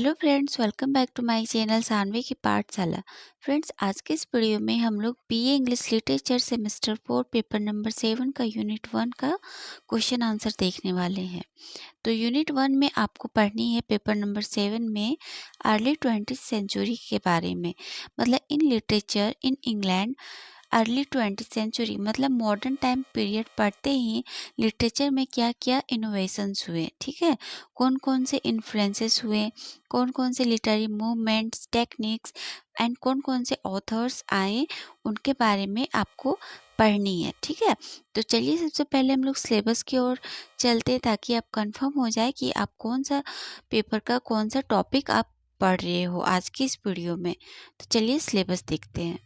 Hello friends, welcome back to my channel Sanvi की पाठशाला। Friends, आज के इस वीडियो में हम लोग BA English literature semester 4 paper number 7 का यूनिट 1 का क्वेश्चन आंसर देखने वाले हैं। तो यूनिट 1 में आपको पढ़नी है पेपर नंबर 7 में अर्ली 20th सेंचुरी के बारे में। मतलब in literature in England early 20th century मतलब मॉडर्न टाइम पीरियड पढ़ते ही लिटरेचर में क्या क्या इनोवेशंस हुए, ठीक है, कौन कौन से इन्फ्लुएंसेस हुए, कौन कौन से लिटरेरी मूवमेंट्स टेक्निक्स एंड कौन कौन से ऑथर्स आए, उनके बारे में आपको पढ़नी है। ठीक है, तो चलिए सबसे पहले हम लोग सिलेबस की ओर चलते हैं ताकि आप कंफर्म हो जाए कि आप कौन सा पेपर का कौन सा टॉपिक आप पढ़ रहे हो आज की इस वीडियो में। तो चलिए सिलेबस देखते हैं।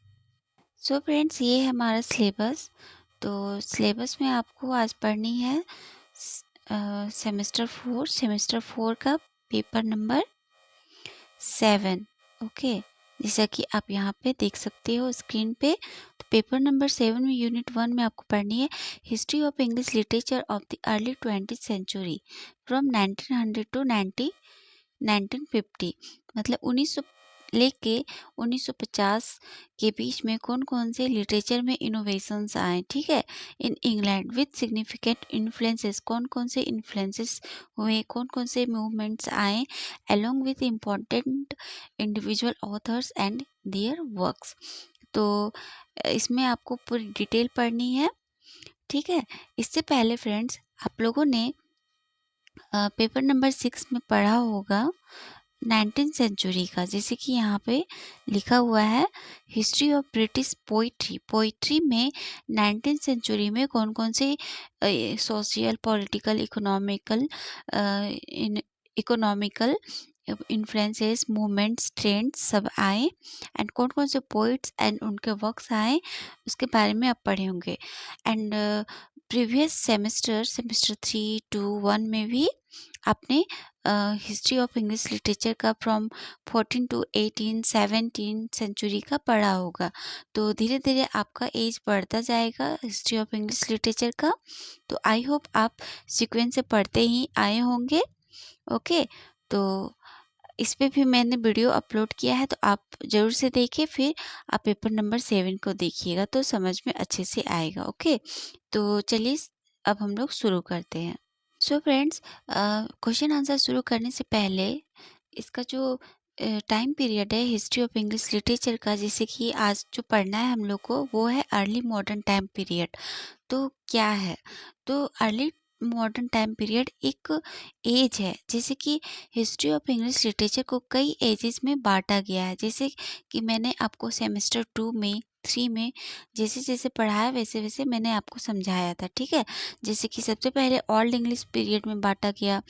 सो फ्रेंड्स, ये है हमारा सिलेबस। तो सिलेबस में आपको आज पढ़नी है सेमेस्टर 4 का पेपर नंबर 7। ओके, जैसा कि आप यहाँ पे देख सकते हो स्क्रीन पे। तो पेपर नंबर 7 में यूनिट 1 में आपको पढ़नी है history of English literature of the early 20th century from 1900 to 1950। मतलब 1900 लेके 1950 के बीच में कौन कौन से लिटरेचर में इनोवेशंस आए, ठीक है, in England with significant influences, कौन कौन से इन्फ्लुएंसेस हुए, कौन कौन से मूवमेंट्स आए along with important individual authors and their works. तो इसमें आपको पूरी डिटेल पढ़नी है। ठीक है, इससे पहले फ्रेंड्स आप लोगों ने पेपर नंबर 6 में पढ़ा होगा 19th सेंचुरी का, जैसे कि यहाँ पे लिखा हुआ है history of British poetry. Poetry में 19th सेंचुरी में कौन कौन से social political economical influences movements trends सब आए एंड कौन कौन से पोइट्स एंड उनके वर्क्स आए, उसके बारे में आप पढ़े होंगे। एंड प्रीवियस सेमेस्टर 3 to 1 में भी आपने हिस्ट्री ऑफ इंग्लिश लिटरेचर का फ्रॉम 14 to 18 17 सेंचुरी का पढ़ा होगा। तो धीरे धीरे आपका एज बढ़ता जाएगा हिस्ट्री ऑफ इंग्लिश लिटरेचर का। तो आई होप आप सीक्वेंस से पढ़ते ही आए होंगे। ओके, तो इस पे भी मैंने वीडियो अपलोड किया है, तो आप ज़रूर से देखिए, फिर आप पेपर नंबर 7 को देखिएगा तो समझ में अच्छे से आएगा। ओके, तो चलिए अब हम लोग शुरू करते हैं। सो फ्रेंड्स, क्वेश्चन आंसर शुरू करने से पहले इसका जो टाइम पीरियड है हिस्ट्री ऑफ इंग्लिश लिटरेचर का, जैसे कि आज जो पढ़ना है हम लोग को, वो है अर्ली मॉडर्न टाइम पीरियड। तो क्या है, तो अर्ली मॉडर्न टाइम पीरियड एक एज है। जैसे कि हिस्ट्री ऑफ इंग्लिश लिटरेचर को कई एजेस में बांटा गया है, जैसे कि मैंने आपको सेमेस्टर 2 में 3 में जैसे जैसे पढ़ाया वैसे वैसे मैंने आपको समझाया था। ठीक है, जैसे कि सबसे पहले ओल्ड इंग्लिश पीरियड में बांटा गया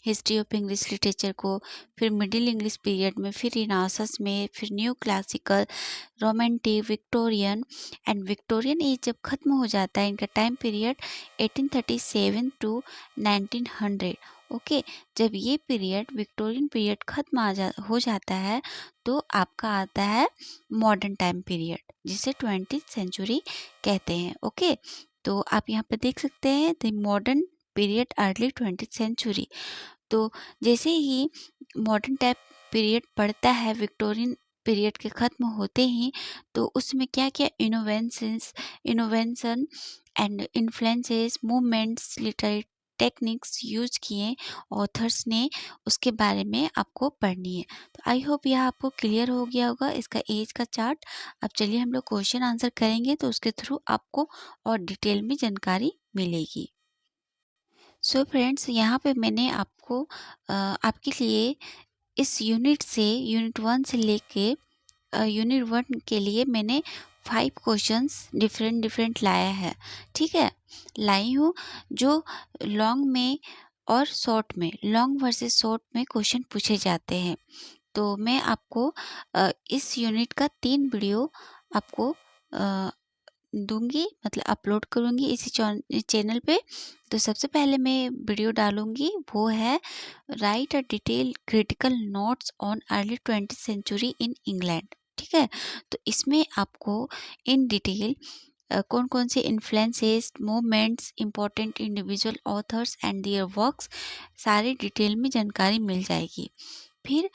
हिस्ट्री ऑफ इंग्लिश लिटरेचर को, फिर मिडिल इंग्लिश पीरियड में, फिर रिनासस में, फिर new classical, romantic, Victorian and Victorian age जब खत्म हो जाता है इनका टाइम पीरियड 1837 टू 1900। ओके, जब ये पीरियड विक्टोरियन पीरियड खत्म हो जाता है तो आपका आता है मॉडर्न टाइम पीरियड, जिसे 20th सेंचुरी कहते हैं। ओके, तो आप यहाँ पे देख सकते हैं the modern period early 20th century. तो जैसे ही मॉडर्न टाइम पीरियड पड़ता है विक्टोरियन पीरियड के ख़त्म होते ही, तो उसमें क्या क्या innovation and influences movements literary techniques use किए ऑथर्स ने, उसके बारे में आपको पढ़नी है। तो आई होप यह आपको क्लियर हो गया होगा इसका एज का चार्ट। अब चलिए हम लोग क्वेश्चन आंसर करेंगे, तो उसके थ्रू आपको और डिटेल में जानकारी मिलेगी। सो फ्रेंड्स, यहाँ पे मैंने आपको आपके लिए इस यूनिट 1 से लेके यूनिट 1 के लिए मैंने 5 क्वेश्चंस डिफरेंट लाया है। ठीक है, लाई हूँ जो लॉन्ग में और शॉर्ट में, लॉन्ग वर्सेस शॉर्ट में क्वेश्चन पूछे जाते हैं। तो मैं आपको इस यूनिट का 3 वीडियो आपको दूंगी, मतलब अपलोड करूंगी इसी चैनल पे। तो सबसे पहले मैं वीडियो डालूंगी वो है write a detail critical notes on early 20th century in England. ठीक है, तो इसमें आपको इन डिटेल कौन कौन से influences movements important individual authors and their works सारी डिटेल में जानकारी मिल जाएगी। फिर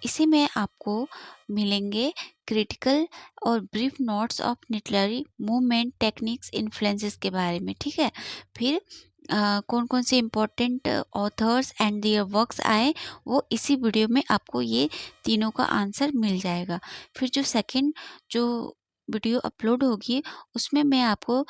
इसी में आपको मिलेंगे क्रिटिकल और brief notes of literary movement techniques influences के बारे में, ठीक है। फिर कौन कौन से important authors and their works आए, वो इसी वीडियो में आपको ये तीनों का आंसर मिल जाएगा। फिर जो सेकंड जो वीडियो अपलोड होगी उसमें मैं आपको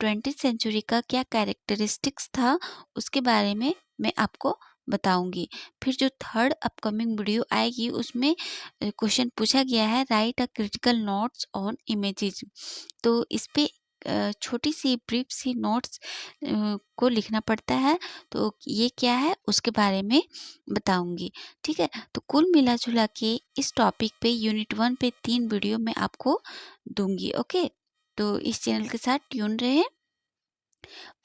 20th सेंचुरी का क्या कैरेक्टरिस्टिक्स था उसके बारे में मैं आपको बताऊंगी। फिर जो थर्ड अपकमिंग वीडियो आएगी उसमें क्वेश्चन पूछा गया है write a critical notes on images. तो इस पे छोटी सी ब्रीफ सी नोट्स को लिखना पड़ता है, तो ये क्या है उसके बारे में बताऊंगी, ठीक है। तो कुल मिला जुला के इस टॉपिक पे यूनिट 1 पे 3 वीडियो मैं आपको दूंगी, ओके। तो इस चैनल के साथ ट्यून रहे,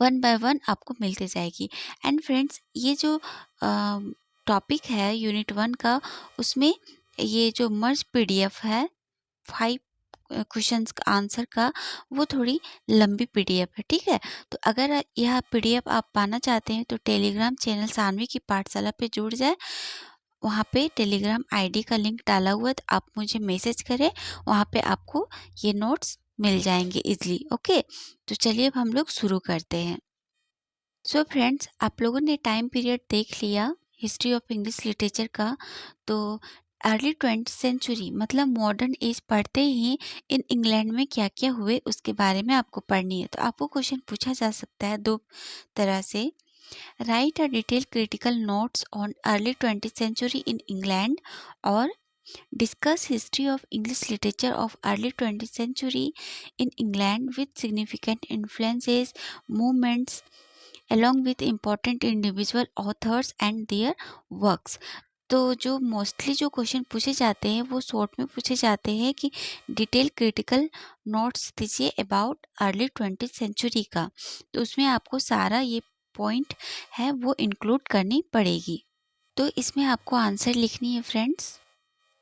वन बाय वन आपको मिलते जाएगी। एंड फ्रेंड्स, ये जो टॉपिक है यूनिट 1 का, उसमें ये जो मर्ज पीडीएफ है 5 क्वेश्चंस का आंसर का, वो थोड़ी लंबी पीडीएफ है, ठीक है। तो अगर यह पीडीएफ आप पाना चाहते हैं तो टेलीग्राम चैनल सानवी की पाठशाला पे जुड़ जाए। वहाँ पे टेलीग्राम आईडी का लिंक डाला हुआ है, तो आप मुझे मैसेज करें, वहाँ पे आपको ये नोट्स मिल जाएंगे इजली, ओके। तो चलिए अब हम लोग शुरू करते हैं। सो फ्रेंड्स, आप लोगों ने टाइम पीरियड देख लिया हिस्ट्री ऑफ इंग्लिश लिटरेचर का। तो अर्ली 20th सेंचुरी मतलब मॉडर्न एज पढ़ते ही इन इंग्लैंड में क्या क्या हुए उसके बारे में आपको पढ़नी है। तो आपको क्वेश्चन पूछा जा सकता है दो तरह से, write a detail critical notes on early 20th century in England, और discuss history of English literature of early 20th century in England with significant influences movements along with important individual authors and their works। तो जो mostly जो question पूछे जाते हैं वो short में पूछे जाते हैं कि डिटेल क्रिटिकल नोट्स दीजिए अबाउट अर्ली 20th सेंचुरी का। तो उसमें आपको सारा ये पॉइंट है वो इंक्लूड करनी पड़ेगी। तो इसमें आपको आंसर लिखनी है फ्रेंड्स,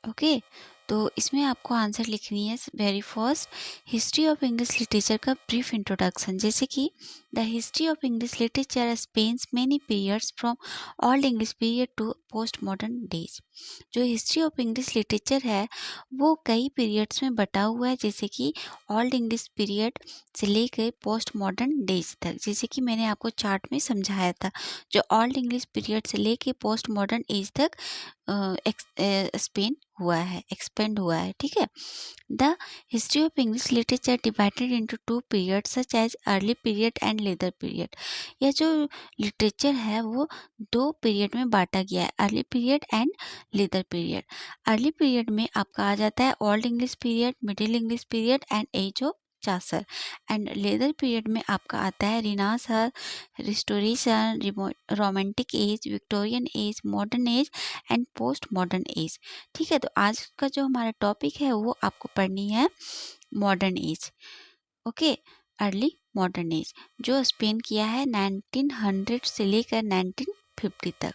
ओके। तो इसमें आपको आंसर लिखनी है very first, history of English literature का ब्रीफ इंट्रोडक्शन। जैसे कि the history of English literature spans many periods from old English period to post modern days. जो हिस्ट्री ऑफ इंग्लिश लिटरेचर है वो कई पीरियड्स में बटा हुआ है, जैसे कि ओल्ड इंग्लिश पीरियड से लेकर पोस्ट मॉडर्न डेज तक। जैसे कि मैंने आपको चार्ट में समझाया था, जो ओल्ड इंग्लिश पीरियड से लेकर पोस्ट मॉडर्न एज तक एक्सपेंड हुआ है, ठीक है। The history of English literature divided into two period such as early period and leather period. यह जो लिटरेचर है वो दो पीरियड में बांटा गया है, early period and leather period. Early period में आपका आ जाता है old English period, middle English period and age of Chaucer. And leather period में आपका आता है renaissance, restoration, romantic age, Victorian age, modern age and post modern age, ठीक है। तो आज का जो हमारा टॉपिक है वो आपको पढ़नी है modern age, okay. Early modern age जो स्पेन किया है 1900 से लेकर 1950 तक।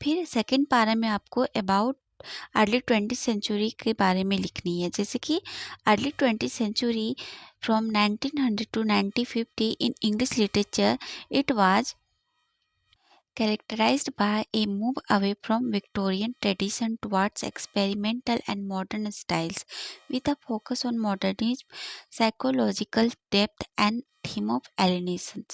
फिर सेकंड पारा में आपको अबाउट अर्ली 20th सेंचुरी के बारे में लिखनी है। जैसे कि early 20th century from 1900 to 1950 in English literature it was characterized by a move away from Victorian tradition towards experimental and modern styles, with a focus on modernism, psychological depth and theme of alienation।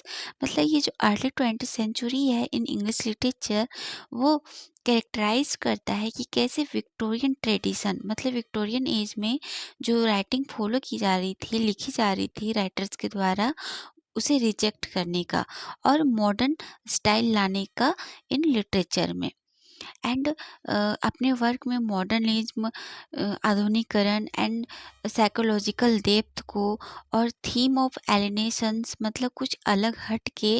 मतलब ये जो early 20th century है इन English literature वो characterise करता है कि कैसे Victorian tradition मतलब विक्टोरियन एज में जो राइटिंग फॉलो की जा रही थी, लिखी जा रही थी राइटर्स के द्वारा, उसे रिजेक्ट करने का और मॉडर्न स्टाइल लाने का इन लिटरेचर में। एंड अपने वर्क में मॉडर्निज्म, आधुनिकरण एंड साइकोलॉजिकल डेप्थ को और थीम ऑफ एलिनेशंस मतलब कुछ अलग हट के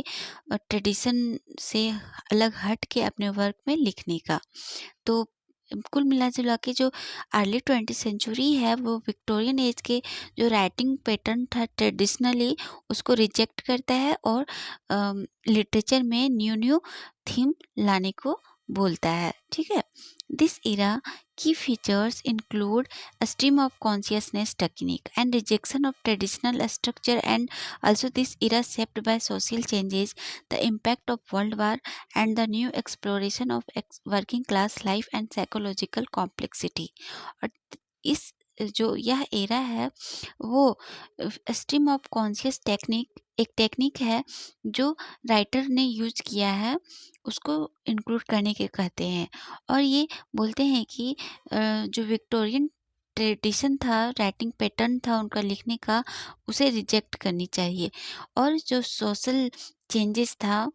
ट्रेडिशन से अलग हट के अपने वर्क में लिखने का। तो कुल मिला जुला के जो अर्ली 20th सेंचुरी है वो विक्टोरियन एज के जो राइटिंग पैटर्न था ट्रेडिशनली उसको रिजेक्ट करता है और लिटरेचर में न्यू न्यू थीम लाने को बोलता है, ठीक है। दिस इरा की features include a stream of consciousness technique and rejection of traditional structure, and also this era shaped by social changes, the impact of world war, and the new exploration of working class life and psychological complexity। और इस जो यह era है वो stream of conscious technique एक technique है जो writer ने यूज किया है, उसको इंक्लूड करने के कहते हैं। और ये बोलते हैं कि जो विक्टोरियन ट्रेडिशन था, राइटिंग पैटर्न था उनका लिखने का, उसे रिजेक्ट करनी चाहिए। और जो सोशल चेंजेस था,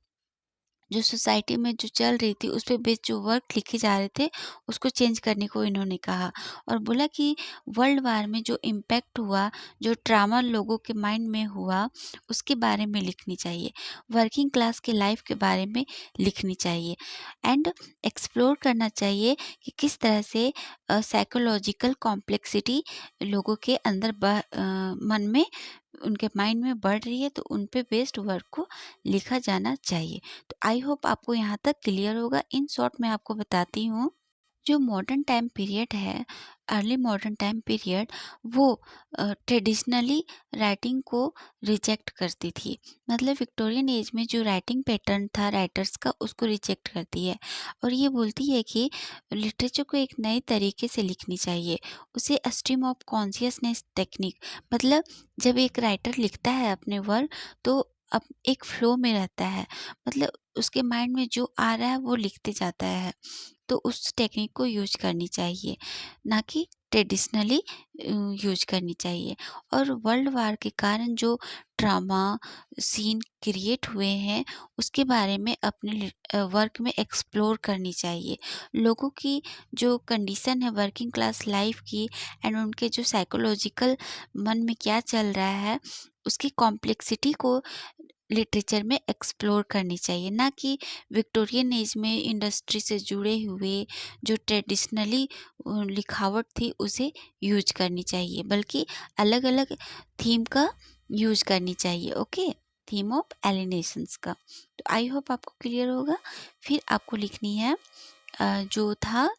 जो सोसाइटी में जो चल रही थी उस पे बेस्ड जो वर्क लिखे जा रहे थे, उसको चेंज करने को इन्होंने कहा। और बोला कि वर्ल्ड वार में जो इम्पैक्ट हुआ, जो ट्रामा लोगों के माइंड में हुआ, उसके बारे में लिखनी चाहिए। वर्किंग क्लास के लाइफ के बारे में लिखनी चाहिए। एंड एक्सप्लोर करना चाहिए कि किस तरह से साइकोलॉजिकल कॉम्प्लेक्सिटी लोगों के अंदर मन में, उनके माइंड में बढ़ रही है, तो उन पे बेस्ड वर्क को लिखा जाना चाहिए। तो आई होप आपको यहाँ तक क्लियर होगा। इन शॉर्ट मैं आपको बताती हूँ, जो मॉडर्न टाइम पीरियड है, अर्ली मॉडर्न टाइम पीरियड, वो ट्रेडिशनली राइटिंग को रिजेक्ट करती थी। मतलब विक्टोरियन एज में जो राइटिंग पैटर्न था राइटर्स का, उसको रिजेक्ट करती है। और ये बोलती है कि लिटरेचर को एक नए तरीके से लिखनी चाहिए, उसे स्ट्रीम ऑफ कॉन्शियसनेस टेक्निक। मतलब जब एक राइटर लिखता है अपने वर्क, तो अब एक फ्लो में रहता है, मतलब उसके माइंड में जो आ रहा है वो लिखते जाता है। तो उस टेक्निक को यूज करनी चाहिए, ना कि ट्रेडिशनली यूज करनी चाहिए। और वर्ल्ड वार के कारण जो ड्रामा सीन क्रिएट हुए हैं, उसके बारे में अपने वर्क में एक्सप्लोर करनी चाहिए। लोगों की जो कंडीशन है वर्किंग क्लास लाइफ की, एंड उनके जो साइकोलॉजिकल मन में क्या चल रहा है, उसकी कॉम्प्लेक्सिटी को लिटरेचर में एक्सप्लोर करनी चाहिए। ना कि विक्टोरियन एज में इंडस्ट्री से जुड़े हुए जो ट्रेडिशनली लिखावट थी उसे यूज करनी चाहिए, बल्कि अलग अलग थीम का यूज करनी चाहिए। ओके, थीम ऑफ एलिनेशंस का। तो आई होप आपको क्लियर होगा। फिर आपको लिखनी है जो था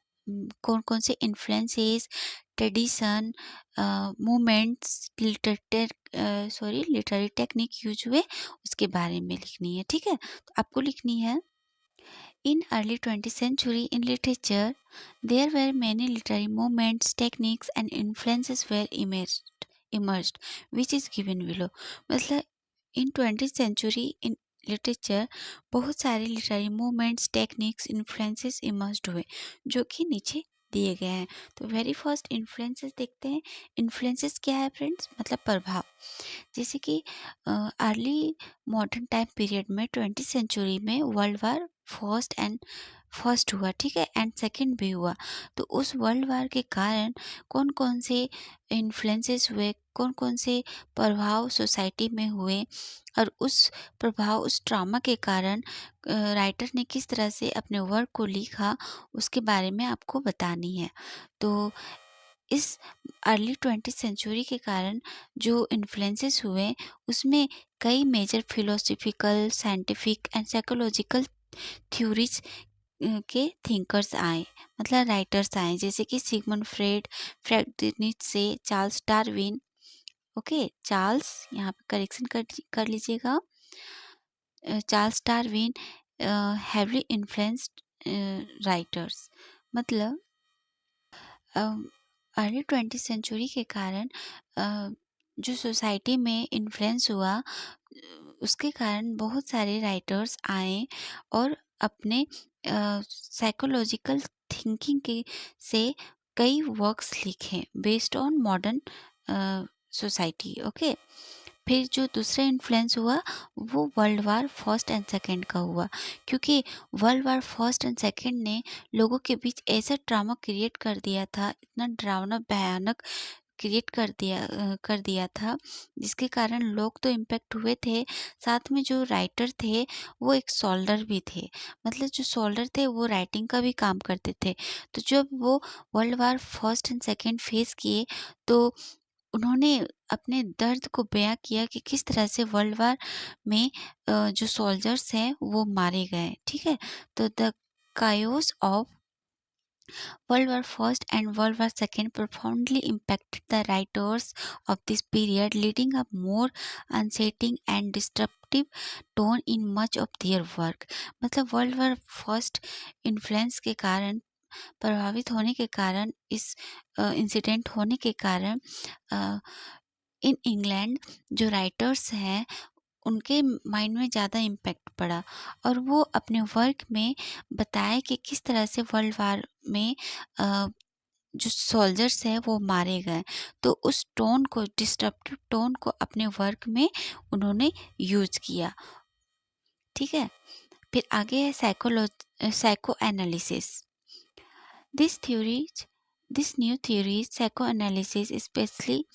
कौन कौन से influences, tradition, movements, literary technique use हुए, उसके बारे में लिखनी है। ठीक है, तो आपको लिखनी है, in early 20th century in literature there were many literary movements, techniques and influences were emerged which is given below। मतलब इन 20th century in लिटरेचर बहुत सारे literary movements, techniques, influences emerged हुए, जो कि नीचे दिए गए हैं। तो वेरी फर्स्ट इन्फ्लुएंसेस देखते हैं। इन्फ्लुएंसेस क्या है फ्रेंड्स? मतलब प्रभाव। जैसे कि अर्ली मॉडर्न टाइम पीरियड में 20th सेंचुरी में वर्ल्ड वार फर्स्ट हुआ, ठीक है, एंड सेकंड भी हुआ। तो उस वर्ल्ड वार के कारण कौन कौन से इन्फ्लुएंसेस हुए, कौन कौन से प्रभाव सोसाइटी में हुए, और उस प्रभाव, उस ट्रॉमा के कारण राइटर ने किस तरह से अपने वर्क को लिखा, उसके बारे में आपको बतानी है। तो इस अर्ली 20th सेंचुरी के कारण जो इन्फ्लुएंसेस हुए, उसमें कई major philosophical, scientific and psychological theories के थिंकर्स आए, मतलब राइटर्स आए, जैसे कि सिगमंड फ्रेड, फ्रेडरिक से चार्ल्स डार्विन। ओके, चार्ल्स यहाँ पे करेक्शन कर लीजिएगा, Charles Darwin heavily influenced writers. मतलब अर्ली 20th सेंचुरी के कारण जो सोसाइटी में इन्फ्लुएंस हुआ, उसके कारण बहुत सारे राइटर्स आए और अपने साइकोलॉजिकल थिंकिंग के से कई वर्क्स लिखे based on modern society. Okay, फिर जो दूसरा इन्फ्लुएंस हुआ वो world war first and second का हुआ, क्योंकि world war first and second ने लोगों के बीच ऐसा ड्रामा क्रिएट कर दिया था, इतना डरावना भयानक क्रिएट कर दिया था, जिसके कारण लोग तो इम्पेक्ट हुए थे, साथ में जो राइटर थे वो एक सोल्डर भी थे। मतलब जो सोल्डर थे वो राइटिंग का भी काम करते थे। तो जब वो world war first and second face किए, तो उन्होंने अपने दर्द को बयां किया कि किस तरह से वर्ल्ड वार में जो सोल्जर्स हैं वो मारे गए। ठीक है, तो the chaos of World War First and World War Second profoundly impacted the writers of this period, leading a more unsettling and disruptive tone in much of their work. मतलब वर्ल्ड वॉर फर्स्ट इन्फ्लुएंस के कारण, प्रभावित होने के कारण, इस incident होने के कारण इन इंग्लैंड जो राइटर्स हैं उनके माइंड में ज़्यादा इम्पैक्ट पड़ा और वो अपने वर्क में बताए कि किस तरह से वर्ल्ड वार में जो सोल्जर्स हैं वो मारे गए। तो उस टोन को, डिस्ट्रप्टिव टोन को अपने वर्क में उन्होंने यूज किया। ठीक है, फिर आगे है psycho analysis. This theories this new theories psychoanalysis, especially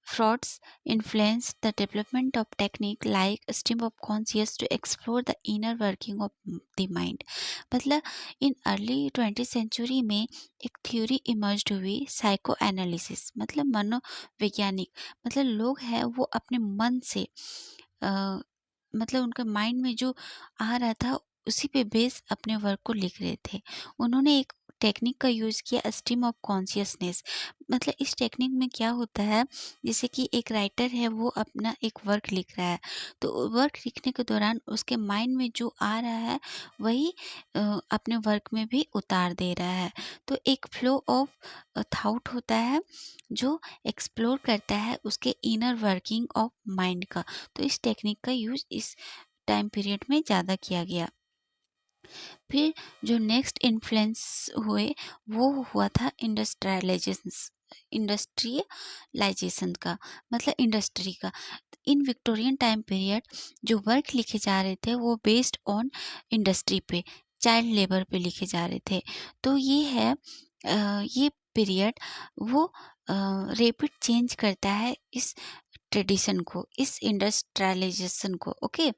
Freud's influenced the development of technique like stream of conscious to explore the inner working of the mind। मतलब इन अर्ली 20th सेंचुरी में एक theory emerge हुई psycho analysis, मतलब मनोवैज्ञानिक। मतलब लोग हैं वो अपने मन से मतलब उनके माइंड में जो आ रहा था उसी पे बेस अपने वर्क को लिख रहे थे। उन्होंने एक टेक्निक का यूज़ किया, स्ट्रीम ऑफ कॉन्शियसनेस। मतलब इस टेक्निक में क्या होता है, जैसे कि एक राइटर है वो अपना एक वर्क लिख रहा है, तो वर्क लिखने के दौरान उसके माइंड में जो आ रहा है वही अपने वर्क में भी उतार दे रहा है। तो एक फ्लो ऑफ थॉट होता है जो एक्सप्लोर करता है उसके इनर वर्किंग ऑफ माइंड का। तो इस टेक्निक का यूज इस टाइम पीरियड में ज़्यादा किया गया। फिर जो नेक्स्ट इन्फ्लुएंस हुए वो हुआ था इंडस्ट्रियलाइजेशन का, मतलब इंडस्ट्री का। इन विक्टोरियन टाइम पीरियड जो वर्क लिखे जा रहे थे वो बेस्ड ऑन इंडस्ट्री पे, चाइल्ड लेबर पे लिखे जा रहे थे। तो ये है ये पीरियड वो रेपिड चेंज करता है इस ट्रेडिशन को, इस इंडस्ट्रियलाइजेशन को। ओके,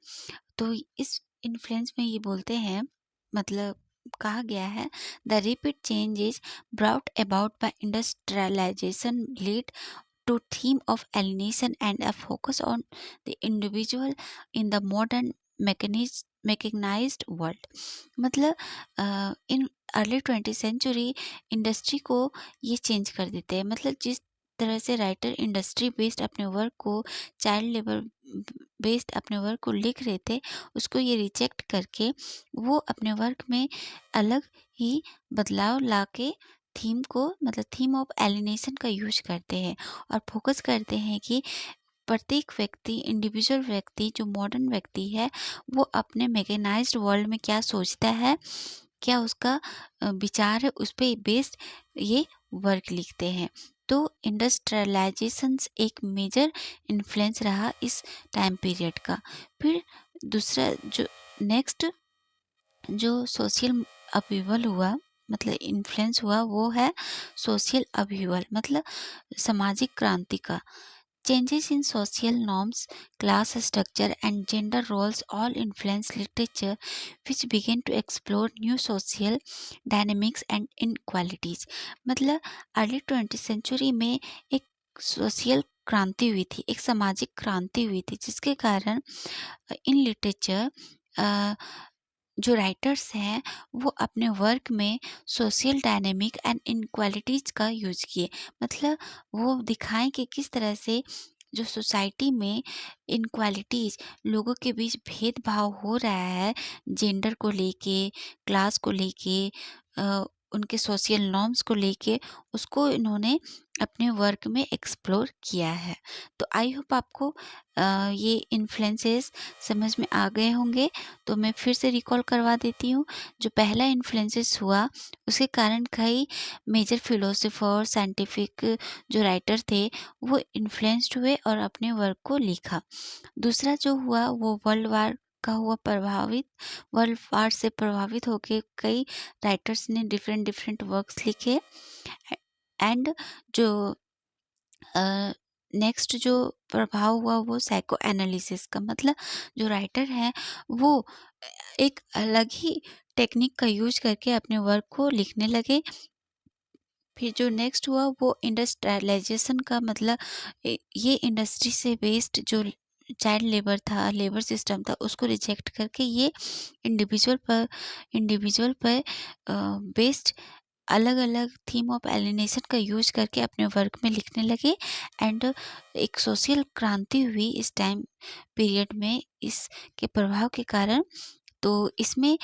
तो इस इन्फ्लुएंस में ये बोलते हैं, मतलब कहा गया है, the rapid change is brought about by industrialisation lead to theme of alienation and a focus on the individual in the modern mechanized world। मतलब in early 20th century industry को ये चेंज कर देते हैं। मतलब जिस तरह से राइटर इंडस्ट्री बेस्ड अपने वर्क को, चाइल्ड लेबर बेस्ड अपने वर्क को लिख रहे थे, उसको ये रिजेक्ट करके वो अपने वर्क में अलग ही बदलाव लाके थीम को, मतलब थीम ऑफ एलिनेशन का यूज करते हैं और फोकस करते हैं कि प्रत्येक व्यक्ति, इंडिविजुअल व्यक्ति, जो मॉडर्न व्यक्ति है वो अपने मैकेनाइज्ड वर्ल्ड में क्या सोचता है, क्या उसका विचार है, उस पर बेस्ड ये वर्क लिखते हैं। तो इंडस्ट्रियलाइजेशन एक मेजर इन्फ्लुएंस रहा इस टाइम पीरियड का। फिर दूसरा जो नेक्स्ट जो सोशल अपीवल हुआ, मतलब इन्फ्लुएंस हुआ, वो है सोशल अपीवल, मतलब सामाजिक क्रांति का। Changes in social norms, class structure and gender roles all influence literature which began to explore new social dynamics and inequalities. मतलब अर्ली 20th सेंचुरी में एक सोशल क्रांति हुई थी, एक सामाजिक क्रांति हुई थी, जिसके कारण इन लिटरेचर जो राइटर्स हैं वो अपने वर्क में सोशल डायनेमिक एंड इनक्वालिटीज का यूज किए। मतलब वो दिखाएं कि किस तरह से जो सोसाइटी में इनक्वालिटीज, लोगों के बीच भेदभाव हो रहा है, जेंडर को लेके, क्लास को लेके, उनके सोशल नॉर्म्स को लेके, उसको इन्होंने अपने वर्क में एक्सप्लोर किया है। तो आई होप आपको ये इन्फ्लुएंसेस समझ में आ गए होंगे। तो मैं फिर से रिकॉल करवा देती हूँ। जो पहला इन्फ्लुएंसेस हुआ उसके कारण कई मेजर फिलोसोफर, साइंटिफिक जो राइटर थे वो इन्फ्लुएंस्ड हुए और अपने वर्क को लिखा। दूसरा जो हुआ वो वर्ल्ड वार का हुआ प्रभावित। वर्ल्ड वार से प्रभावित होके कई राइटर्स ने डिफरेंट डिफरेंट वर्क्स लिखे। एंड जो नेक्स्ट जो प्रभाव हुआ वो साइको एनालिसिस का। मतलब जो राइटर हैं वो एक अलग ही टेक्निक का यूज करके अपने वर्क को लिखने लगे। फिर जो नेक्स्ट हुआ वो इंडस्ट्रियलाइजेशन का। मतलब ये इंडस्ट्री से बेस्ड जो चाइल्ड लेबर था, लेबर सिस्टम था, उसको रिजेक्ट करके ये इंडिविजुअल पर बेस्ड अलग अलग थीम ऑफ एलिनेशन का यूज करके अपने वर्क में लिखने लगे। एंड एक सोशल क्रांति हुई इस टाइम पीरियड में इसके प्रभाव के कारण। तो इसमें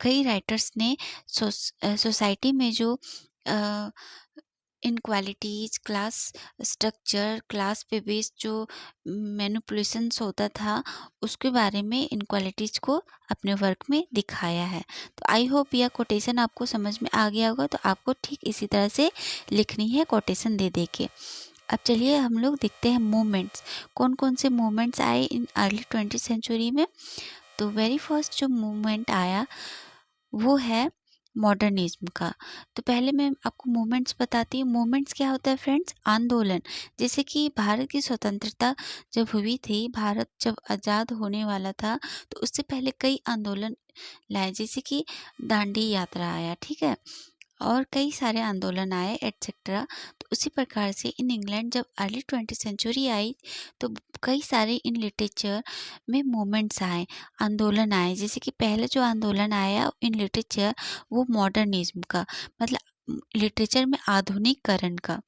कई राइटर्स ने सोसाइटी में जो इनक्वालिटीज, क्लास स्ट्रक्चर, क्लास पे बेस्ड जो मैनिपुलेशंस होता था, उसके बारे में इनक्वालिटीज को अपने वर्क में दिखाया है। तो आई होप यह कोटेशन आपको समझ में आ गया होगा। तो आपको ठीक इसी तरह से लिखनी है कोटेशन दे दे के। अब चलिए हम लोग देखते हैं मूवमेंट्स, कौन कौन से मूवमेंट्स आए इन अर्ली 20th सेंचुरी में। तो वेरी फर्स्ट जो मूवमेंट आया वो है मॉडर्निज्म का। तो पहले मैं आपको मूवमेंट्स बताती हूँ। मूवमेंट्स क्या होता है फ्रेंड्स? आंदोलन। जैसे कि भारत की स्वतंत्रता जब हुई थी, भारत जब आज़ाद होने वाला था, तो उससे पहले कई आंदोलन लाए, जैसे कि दांडी यात्रा आया, ठीक है, और कई सारे आंदोलन आए एटसेट्रा। तो उसी प्रकार से इन इंग्लैंड जब अर्ली 20th सेंचुरी आई, तो कई सारे इन लिटरेचर में मूवमेंट्स आए, आंदोलन आए। जैसे कि पहले जो आंदोलन आया इन लिटरेचर वो मॉडर्निज्म का, मतलब लिटरेचर में आधुनिकीकरण का।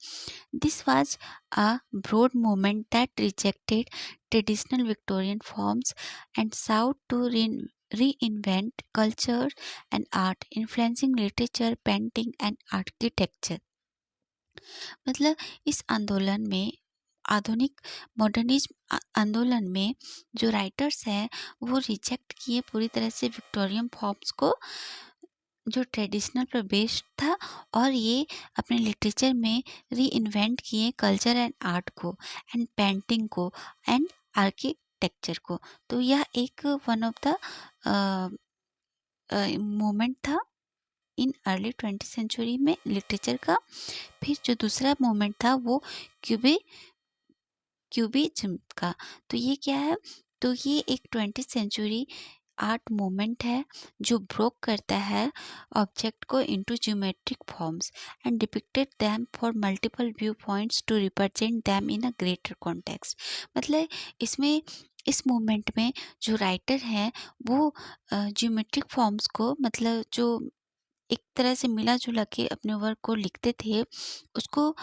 This was a broad movement that rejected traditional Victorian forms and sought to reinvent culture and art, influencing literature, painting and architecture। मतलब इस आंदोलन में, आधुनिक मॉडर्निज्म आंदोलन में जो राइटर्स हैं वो रिजेक्ट किए पूरी तरह से विक्टोरियन फॉर्म्स को, जो ट्रेडिशनल पर बेस्ड था, और ये अपने लिटरेचर में री इन्वेंट किए कल्चर एंड आर्ट को, एंड पेंटिंग को, एंड आर्किटेक्चर को। तो यह एक वन ऑफ द मोमेंट था इन अर्ली 20th सेंचुरी में लिटरेचर का। फिर जो दूसरा मोमेंट था वो क्यूबिज्म का। तो ये क्या है? तो ये एक 20th सेंचुरी आर्ट मूवमेंट है जो ब्रोक करता है ऑब्जेक्ट को into geometric forms and depicted them for multiple view points to represent them in a greater context. मतलब इसमें, इस मूवमेंट में जो राइटर हैं वो ज्योमेट्रिक फॉर्म्स को, मतलब जो एक तरह से मिला जुला के अपने वर्क को लिखते थे, उसको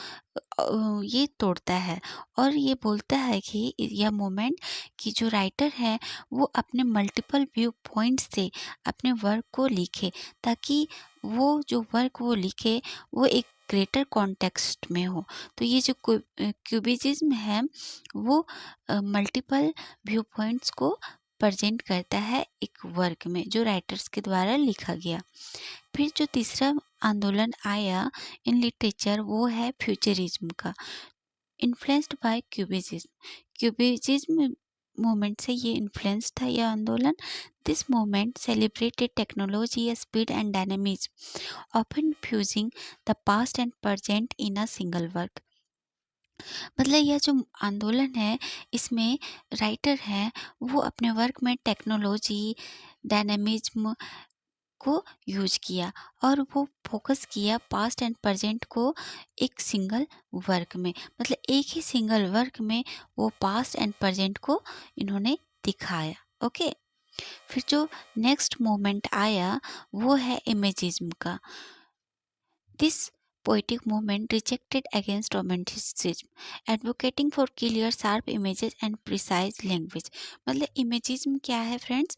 ये तोड़ता है और ये बोलता है कि यह मोमेंट कि जो राइटर है वो अपने मल्टीपल व्यू पॉइंट से अपने वर्क को लिखे, ताकि वो जो वर्क वो लिखे वो एक ग्रेटर कॉन्टेक्स्ट में हो। तो ये जो क्यूबिज्म है वो मल्टीपल व्यू पॉइंट्स को प्रेजेंट करता है एक वर्क में जो राइटर्स के द्वारा लिखा गया। फिर जो तीसरा आंदोलन आया इन लिटरेचर वो है फ्यूचरिज्म का, influenced by cubism. Cubism movement से ये इन्फ्लुएंस था यह आंदोलन। This movement celebrated technology, speed and dynamism, often fusing the past and present in a single work. मतलब यह जो आंदोलन है इसमें राइटर हैं वो अपने वर्क में टेक्नोलॉजी, डायनेमिज्म को यूज किया और वो फोकस किया पास्ट एंड प्रेजेंट को एक सिंगल वर्क में। मतलब एक ही सिंगल वर्क में वो पास्ट एंड प्रेजेंट को इन्होंने दिखाया। ओके। फिर जो नेक्स्ट मोमेंट आया वो है इमेजिज्म का। This poetic movement rejected against romanticism, advocating for clear, sharp images and precise language। मतलब इमेजिज्म क्या है फ्रेंड्स?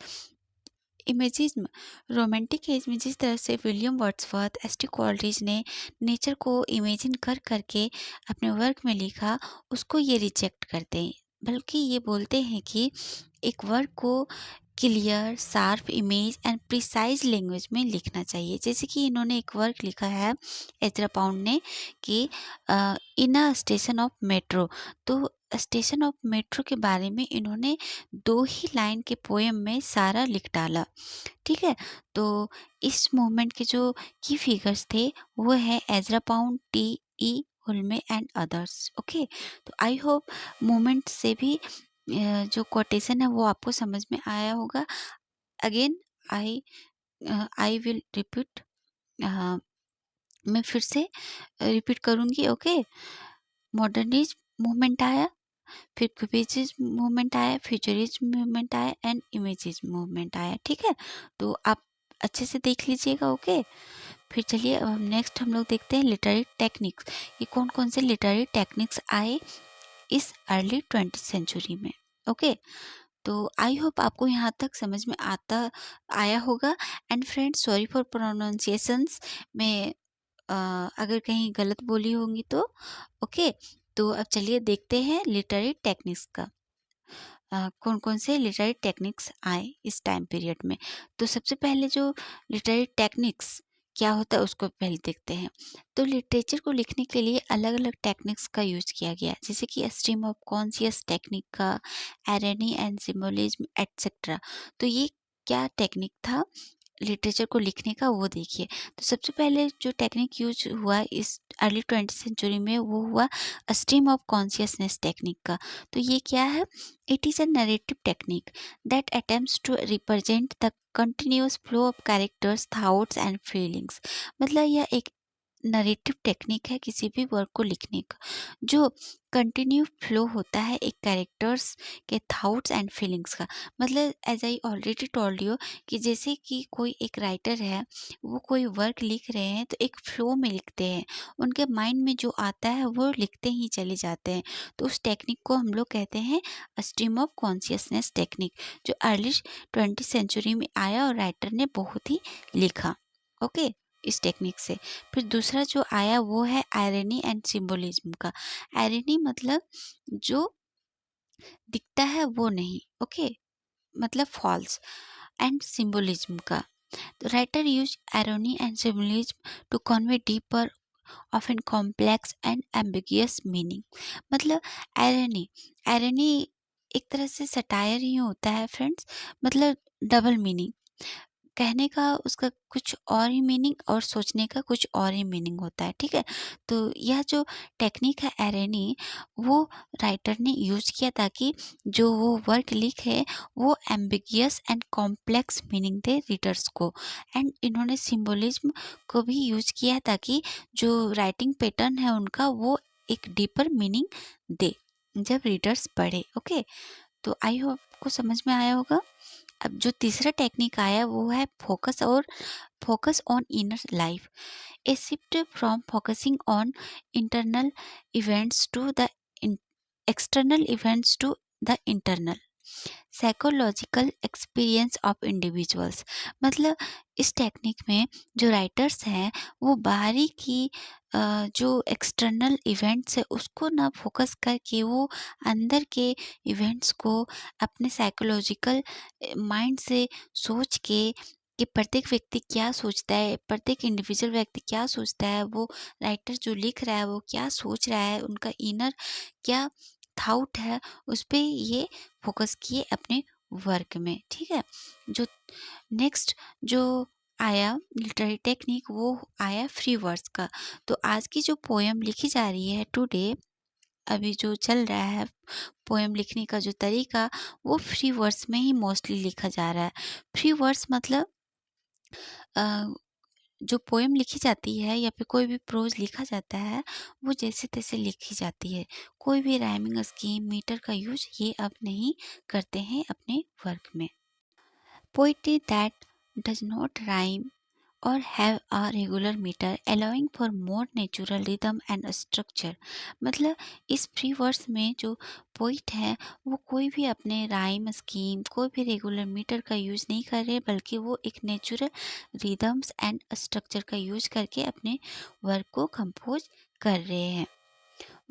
इमेजिज्म रोमांटिक एज में जिस तरह से William Wordsworth, S T Coleridge ने नेचर को इमेजिन कर करके अपने वर्क में लिखा, उसको ये रिजेक्ट करते हैं। बल्कि ये बोलते हैं कि एक वर्क को clear, sharp image and precise language में लिखना चाहिए। जैसे कि इन्होंने एक वर्क लिखा है एजरा पाउंड ने कि इन अ स्टेशन ऑफ मेट्रो। तो स्टेशन ऑफ मेट्रो के बारे में इन्होंने 2 ही लाइन के पोएम में सारा लिख डाला। ठीक है। तो इस मूवमेंट के जो की फिगर्स थे वो है Ezra Pound, T E Hulme and others. Okay. तो आई होप मूवमेंट से भी जो कोटेशन है वो आपको समझ में आया होगा। Again I I will repeat, मैं फिर से रिपीट करूँगी। ओके। मॉडर्निज्म मूवमेंट आया, फिर क्यूबिज्म मूवमेंट आया, फ्यूचरिज्म मूवमेंट आया एंड इमेजिज्म मूवमेंट आया। ठीक है, तो आप अच्छे से देख लीजिएगा। ओके, फिर चलिए अब नेक्स्ट हम लोग देखते हैं लिटरेरी टेक्निक्स। ये कौन कौन से लिटरेरी टेक्निक्स आए इस अर्ली 20th सेंचुरी में। ओके, तो आई होप आपको यहाँ तक समझ में आया होगा। And friends, sorry for pronunciations में अगर कहीं गलत बोली होंगी तो। ओके, तो अब चलिए देखते हैं लिटरेरी टेक्निक्स का कौन कौन से लिटरेरी टेक्निक्स आए इस टाइम पीरियड में। तो सबसे पहले जो लिटरेरी टेक्निक्स क्या होता है उसको पहले देखते हैं। तो लिटरेचर को लिखने के लिए अलग अलग टेक्निक्स का यूज किया गया, जैसे कि स्ट्रीम ऑफ कॉन्शियस टेक्निक का, एरेनी एंड सिम्बोलिज्म एटसेट्रा। तो ये क्या टेक्निक था लिटरेचर को लिखने का, वो देखिए। तो सबसे पहले जो टेक्निक यूज हुआ इस अर्ली 20th सेंचुरी में वो हुआ स्ट्रीम ऑफ कॉन्शियसनेस टेक्निक का। तो ये क्या है? It is a narrative technique that attempts to represent the continuous flow of characters, thoughts and feelings. मतलब यह एक नरेटिव टेक्निक है किसी भी वर्क को लिखने का, जो कंटिन्यू फ्लो होता है एक कैरेक्टर्स के थॉट्स एंड फीलिंग्स का। मतलब as I already told you कि जैसे कि कोई एक राइटर है, वो कोई वर्क लिख रहे हैं तो एक फ्लो में लिखते हैं, उनके माइंड में जो आता है वो लिखते ही चले जाते हैं। तो उस टेक्निक को हम लोग कहते हैं स्ट्रीम ऑफ कॉन्शियसनेस टेक्निक, जो अर्ली 20th सेंचुरी में आया और राइटर ने बहुत ही लिखा। ओके, इस टेक्निक से। फिर दूसरा जो आया वो है आयरनी एंड सिंबोलिज्म का। आयरनी मतलब जो दिखता है वो नहीं, ओके, मतलब फॉल्स। एंड सिंबोलिज्म का, तो writer use irony and symbolism to convey deeper often complex and ambiguous meaning. मतलब आयरनी, आयरनी एक तरह से सटायर ही होता है फ्रेंड्स, मतलब डबल मीनिंग, कहने का उसका कुछ और ही मीनिंग और सोचने का कुछ और ही मीनिंग होता है। ठीक है, तो यह जो टेक्निक है एरेनी, वो राइटर ने यूज किया ताकि जो वो वर्क लिखे वो ambiguous and complex meaning they readers को। एंड इन्होंने सिंबोलिज्म को भी यूज किया ताकि जो राइटिंग पैटर्न है उनका वो एक डीपर मीनिंग दे जब रीडर्स पढ़े। ओके, तो आई होप को समझ में आया होगा। अब जो तीसरा टेक्निक आया वो है focus on inner life, a shift from focusing on internal events to the external events to the internal psychological experience of individuals. मतलब इस टेक्निक में जो राइटर्स हैं वो बाहरी की जो एक्सटर्नल इवेंट्स है उसको ना फोकस करके वो अंदर के इवेंट्स को अपने साइकोलॉजिकल माइंड से सोच के कि प्रत्येक व्यक्ति क्या सोचता है, प्रत्येक इंडिविजुअल व्यक्ति क्या सोचता है, वो राइटर जो लिख रहा है वो क्या सोच रहा है, उनका इनर क्या थाउट है, उस पे ये फोकस किए अपने वर्क में। ठीक है, जो नेक्स्ट जो आया लिटरेरी टेक्निक वो आया फ्री वर्ड्स का। तो आज की जो पोएम लिखी जा रही है टुडे, अभी जो चल रहा है पोएम लिखने का जो तरीका, वो फ्री वर्ड्स में ही मोस्टली लिखा जा रहा है। फ्री वर्ड्स मतलब जो पोएम लिखी जाती है या फिर कोई भी प्रोज लिखा जाता है वो जैसे तैसे लिखी जाती है, कोई भी राइमिंग स्कीम मीटर का यूज ये अब नहीं करते हैं अपने वर्क में। Poetry that does not rhyme or have a regular meter allowing for more natural rhythm and structure। मतलब इस फ्री वर्स में जो पोइट है वो कोई भी अपने राइम स्कीम कोई भी रेगुलर मीटर का यूज नहीं कर रहे, बल्कि वो एक नेचुरल रिदम्स एंड स्ट्रक्चर का यूज करके अपने वर्क को कंपोज कर रहे हैं।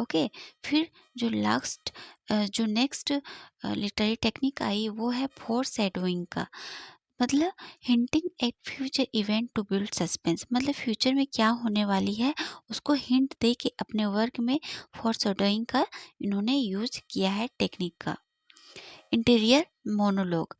ओके, फिर जो लास्ट जो नेक्स्ट लिटरेरी टेक्निक आई वो है फोर शैडोइंग का। मतलब hinting at future event to build suspense. मतलब फ्यूचर में क्या होने वाली है उसको हिंट दे के अपने वर्क में फोरशैडोइंग का इन्होंने यूज किया है टेक्निक का। इंटीरियर मोनोलॉग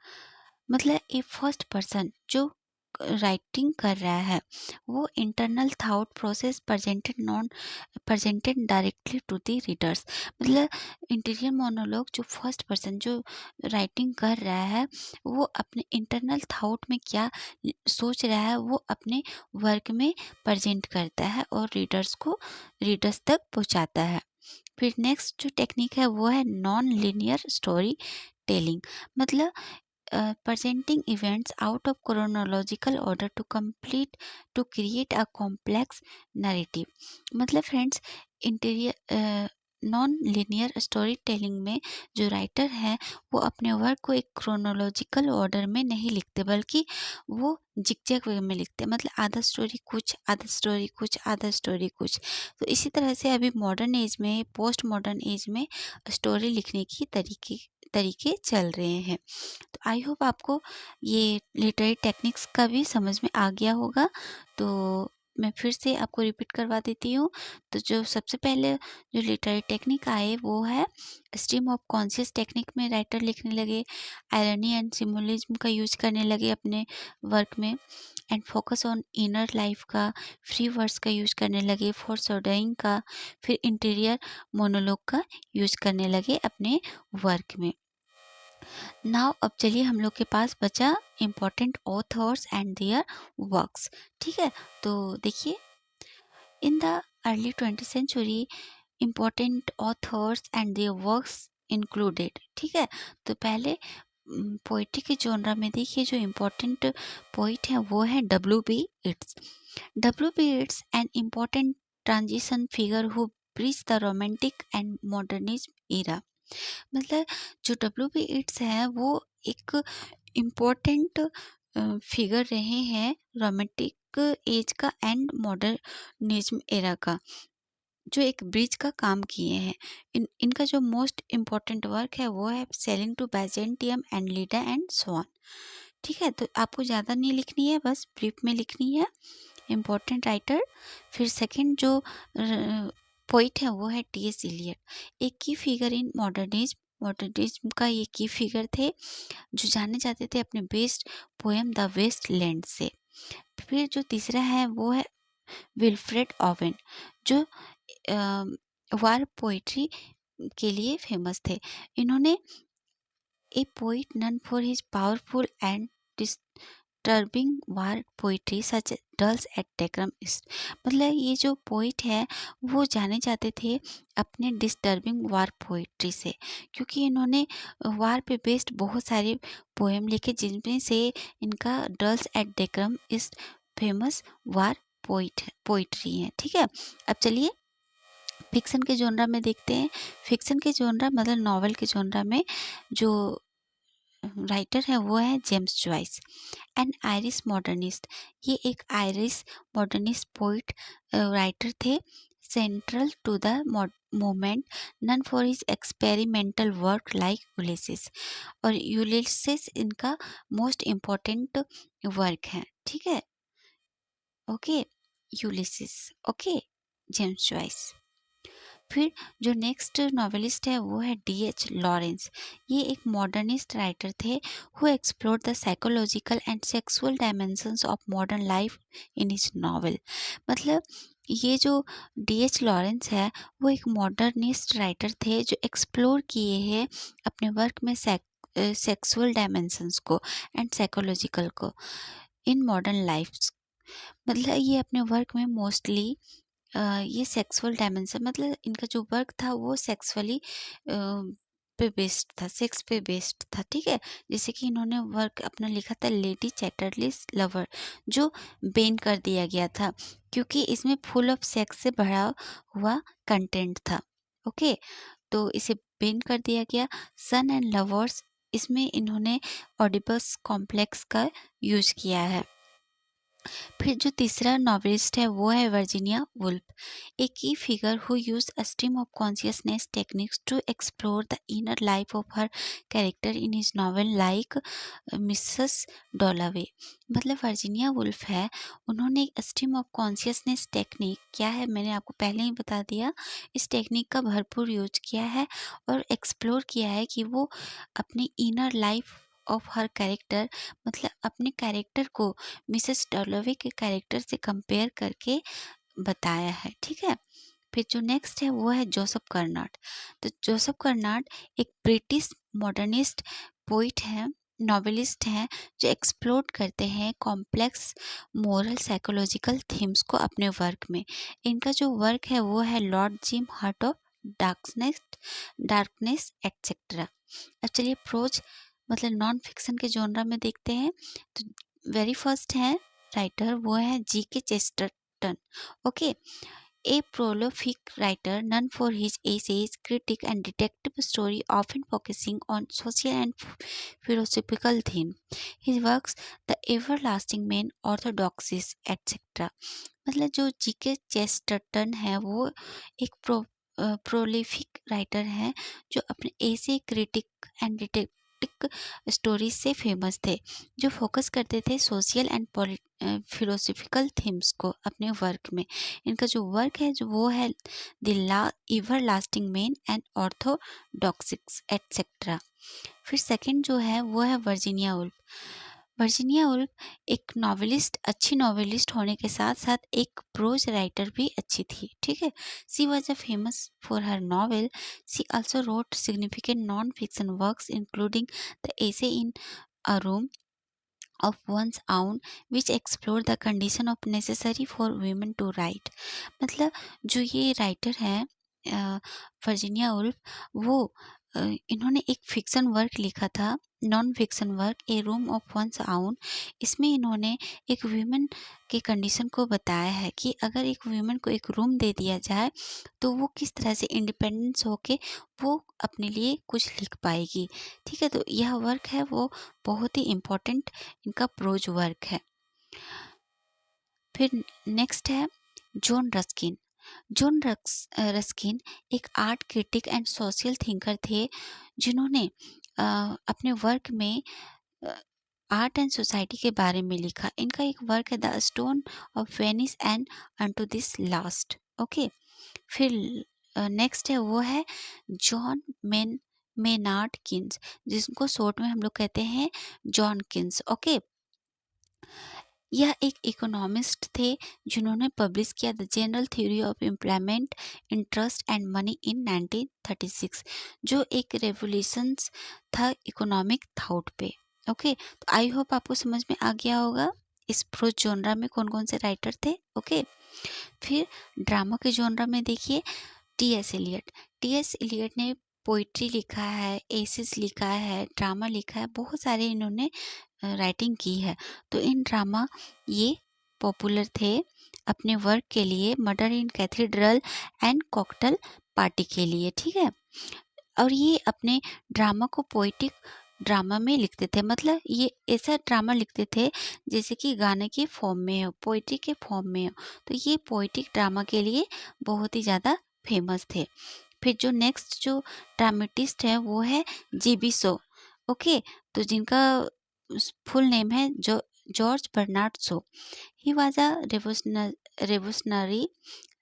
मतलब ए फर्स्ट पर्सन जो राइटिंग कर रहा है वो internal thought process presented directly to the readers. मतलब इंटीरियर मोनोलॉग जो फर्स्ट पर्सन जो राइटिंग कर रहा है वो अपने इंटरनल थाउट में क्या सोच रहा है वो अपने वर्क में प्रेजेंट करता है और रीडर्स तक पहुंचाता है। फिर नेक्स्ट जो टेक्निक है वो है नॉन लीनियर स्टोरी टेलिंग। मतलब presenting events out of chronological order to create a complex narrative। मतलब friends, interior non linear story telling में जो राइटर हैं वो अपने वर्क को एक क्रोनोलॉजिकल ऑर्डर में नहीं लिखते, बल्कि वो जिगजैग वे में लिखते हैं। मतलब आधा स्टोरी कुछ, आधा स्टोरी कुछ, आधा स्टोरी कुछ। तो इसी तरह से अभी मॉडर्न एज में, पोस्ट मॉडर्न एज में स्टोरी लिखने की तरीके चल रहे हैं। तो आई होप आपको ये लिटरेरी टेक्निक्स का भी समझ में आ गया होगा। तो मैं फिर से आपको रिपीट करवा देती हूँ। तो जो सबसे पहले जो लिटरेरी टेक्निक आए वो है स्ट्रीम ऑफ कॉन्शियस टेक्निक में राइटर लिखने लगे, आयरनी एंड सिम्बोलिज्म का यूज करने लगे अपने वर्क में, and focus on inner life का, फ्री वर्ड्स का यूज करने लगे, फॉर शोडोइंग का, फिर इंटीरियर मोनोलॉग का यूज करने लगे अपने वर्क में। नाउ अब चलिए हम लोग के पास बचा important authors and their works. ठीक है, तो देखिए, in the early 20th century important authors and their works included. ठीक है, तो पहले पोइट्री के जॉनरा में देखिए जो इम्पोर्टेंट पोइट है वो है W.B. Yeats। W.B. Yeats an important transition figure who bridge the romantic and modernism era. मतलब जो W.B. Yeats है वो एक इम्पोर्टेंट फिगर रहे हैं रोमांटिक एज का एंड मॉडर्निज्म एरा का, जो एक ब्रिज का काम किए हैं। इनका जो मोस्ट इम्पोर्टेंट वर्क है वो है sailing to Byzantium and Leda and swan. ठीक है, तो आपको ज़्यादा नहीं लिखनी है, बस ब्रीफ में लिखनी है इम्पोर्टेंट राइटर। फिर सेकंड जो पोइट है वो है T.S. इलियट, एक की फिगर इन मॉडर्निज्म का ये की फिगर थे, जो जाने जाते थे अपने best poem the waste land से। फिर जो तीसरा है वो है विल्फ्रेड ओवेन, जो वार पोइट्री के लिए फेमस थे। इन्होंने a poet known for his powerful and disturbing war poetry such Dulce et Decorum est. मतलब ये जो पोइट है वो जाने जाते थे अपने डिस्टर्बिंग वार पोइट्री से, क्योंकि इन्होंने वार पे बेस्ड बहुत सारे पोएम लिखे, जिनमें से इनका dulls et Decorum east famous वार पोइट्री है। ठीक है, अब चलिए फिक्शन के जोनरा में देखते हैं। फिक्शन के जोनरा मतलब नॉवल के जोनरा में जो राइटर है वो है James Joyce, an Irish modernist. ये एक आयरिश मॉडर्निस्ट पोइट राइटर थे, central to the moment, known for his experimental work like Ulysses. और यूलिसिस इनका मोस्ट इम्पोर्टेंट वर्क है। ठीक है, okay, Ulysses, okay, James Joyce. फिर जो नेक्स्ट नॉवेलिस्ट है वो है D.H. लॉरेंस। ये एक मॉडर्निस्ट राइटर थे who explore the psychological and sexual dimensions of modern life in his novel. मतलब ये जो D.H. लॉरेंस है वो एक मॉडर्निस्ट राइटर थे जो एक्सप्लोर किए हैं अपने वर्क में सेक्सुअल डायमेंशंस को एंड साइकोलॉजिकल को इन मॉडर्न लाइफ। मतलब ये अपने वर्क में मोस्टली ये सेक्सुअल डायमेंशन, मतलब इनका जो वर्क था वो सेक्सुअली पे बेस्ड था, सेक्स पे बेस्ड था। ठीक है, जैसे कि इन्होंने वर्क अपना लिखा था लेडी चैटरलीज लवर, जो बैन कर दिया गया था क्योंकि इसमें फुल ऑफ सेक्स से भरा हुआ कंटेंट था। ओके, तो इसे बैन कर दिया गया। सन एंड लवर्स, इसमें इन्होंने ऑडिपस कॉम्प्लेक्स का यूज किया है। फिर जो तीसरा नॉवेलिस्ट है वो है वर्जीनिया वुल्फ, एक की figure who use a stream of consciousness techniques to explore the inner life of her character in his novel like Mrs Dalloway. मतलब वर्जीनिया वुल्फ है, उन्होंने एक स्ट्रीम ऑफ कॉन्शियसनेस टेक्निक, क्या है मैंने आपको पहले ही बता दिया, इस टेक्निक का भरपूर यूज किया है और एक्सप्लोर किया है कि वो अपनी inner life of her character, मतलब अपने कैरेक्टर को मिसेस डॉलोवे के कैरेक्टर से कंपेयर करके बताया है। ठीक है, फिर जो नेक्स्ट है वो है जोसेफ कर्नाड। तो जोसेफ कर्नाड एक ब्रिटिश मॉडर्निस्ट पोइट हैं, नॉवेलिस्ट हैं, जो एक्सप्लोर करते हैं कॉम्प्लेक्स मोरल साइकोलॉजिकल थीम्स को अपने वर्क में। इनका जो वर्क है वो है Lord Jim heart of darkness darkness etcetera. अब चलिए प्रोज मतलब नॉन फिक्शन के जॉनरा में देखते हैं। तो वेरी फर्स्ट है राइटर, वो है GK. Chesterton. Okay, a prolific writer known for his essays, critique, and detective story, often focusing on social and philosophical themes. His works, The Everlasting Man, Orthodoxies, etc. मतलब जो GK. Chesterton है वो एक prolific writer है जो अपने ऐसे critic and detective stories से फेमस थे, जो फोकस करते थे सोशल एंड फिलोसफिकल थीम्स को अपने वर्क में। इनका जो वर्क है जो वो है the ever lasting man and Orthodoxy etcetera. फिर सेकंड जो है वो है वर्जीनिया वुल्फ। वर्जीनिया वुल्फ एक नॉवेलिस्ट, अच्छी नॉवेलिस्ट होने के साथ साथ एक प्रोज राइटर भी अच्छी थी, ठीक है। She was a famous for her novel. She also wrote significant non fiction works including the essay in a room of one's own which explore the condition of necessary for women to write। मतलब जो ये writer है Virginia wolf, वो इन्होंने एक fiction work लिखा था, non fiction work a room of one's own. इसमें इन्होंने एक वीमेन के कंडीशन को बताया है कि अगर एक वीमेन को एक रूम दे दिया जाए तो वो किस तरह से इंडिपेंडेंस होके वो अपने लिए कुछ लिख पाएगी, ठीक है। तो यह वर्क है वो बहुत ही इम्पोर्टेंट इनका प्रोज वर्क है। फिर नेक्स्ट है जॉन रस्किन। जॉन रस्किन एक art critic and social thinker थे, जिन्होंने अपने वर्क में आर्ट एंड सोसाइटी के बारे में लिखा। इनका एक वर्क है the stone of Venice and unto this last. Okay, फिर नेक्स्ट है वो है जॉन मेनार्ड किन्स, जिसको शॉर्ट में हम लोग कहते हैं जॉन किन्स। ओके, यह एक इकोनॉमिस्ट थे जिन्होंने पब्लिश किया the general theory of employment, interest and money in 1936, जो एक रेवोल्यूशंस था इकोनॉमिक थॉट पे। ओके, तो आई होप आपको समझ में आ गया होगा इस प्रोज जॉनरा में कौन कौन से राइटर थे। ओके, फिर ड्रामा के जॉनरा में देखिए टी.एस. एलियट। टी.एस. एलियट ने पोइट्री लिखा है, एसेस लिखा है, ड्रामा लिखा है, बहुत सारे इन्होंने राइटिंग की है। तो इन ड्रामा ये पॉपुलर थे अपने वर्क के लिए, murder in cathedral and cocktail party के लिए, ठीक है। और ये अपने ड्रामा को पोइटिक ड्रामा में लिखते थे, मतलब ये ऐसा ड्रामा लिखते थे जैसे कि गाने के फॉर्म में हो, पोइट्री के फॉर्म में हो। तो ये पोइटिक ड्रामा के लिए बहुत ही ज़्यादा फेमस थे। फिर जो नेक्स्ट जो ड्रामेटिस्ट है वो है जी.बी. शो। ओके, तो जिनका फुल नेम है जो George Bernard Shaw. He was a revolutionary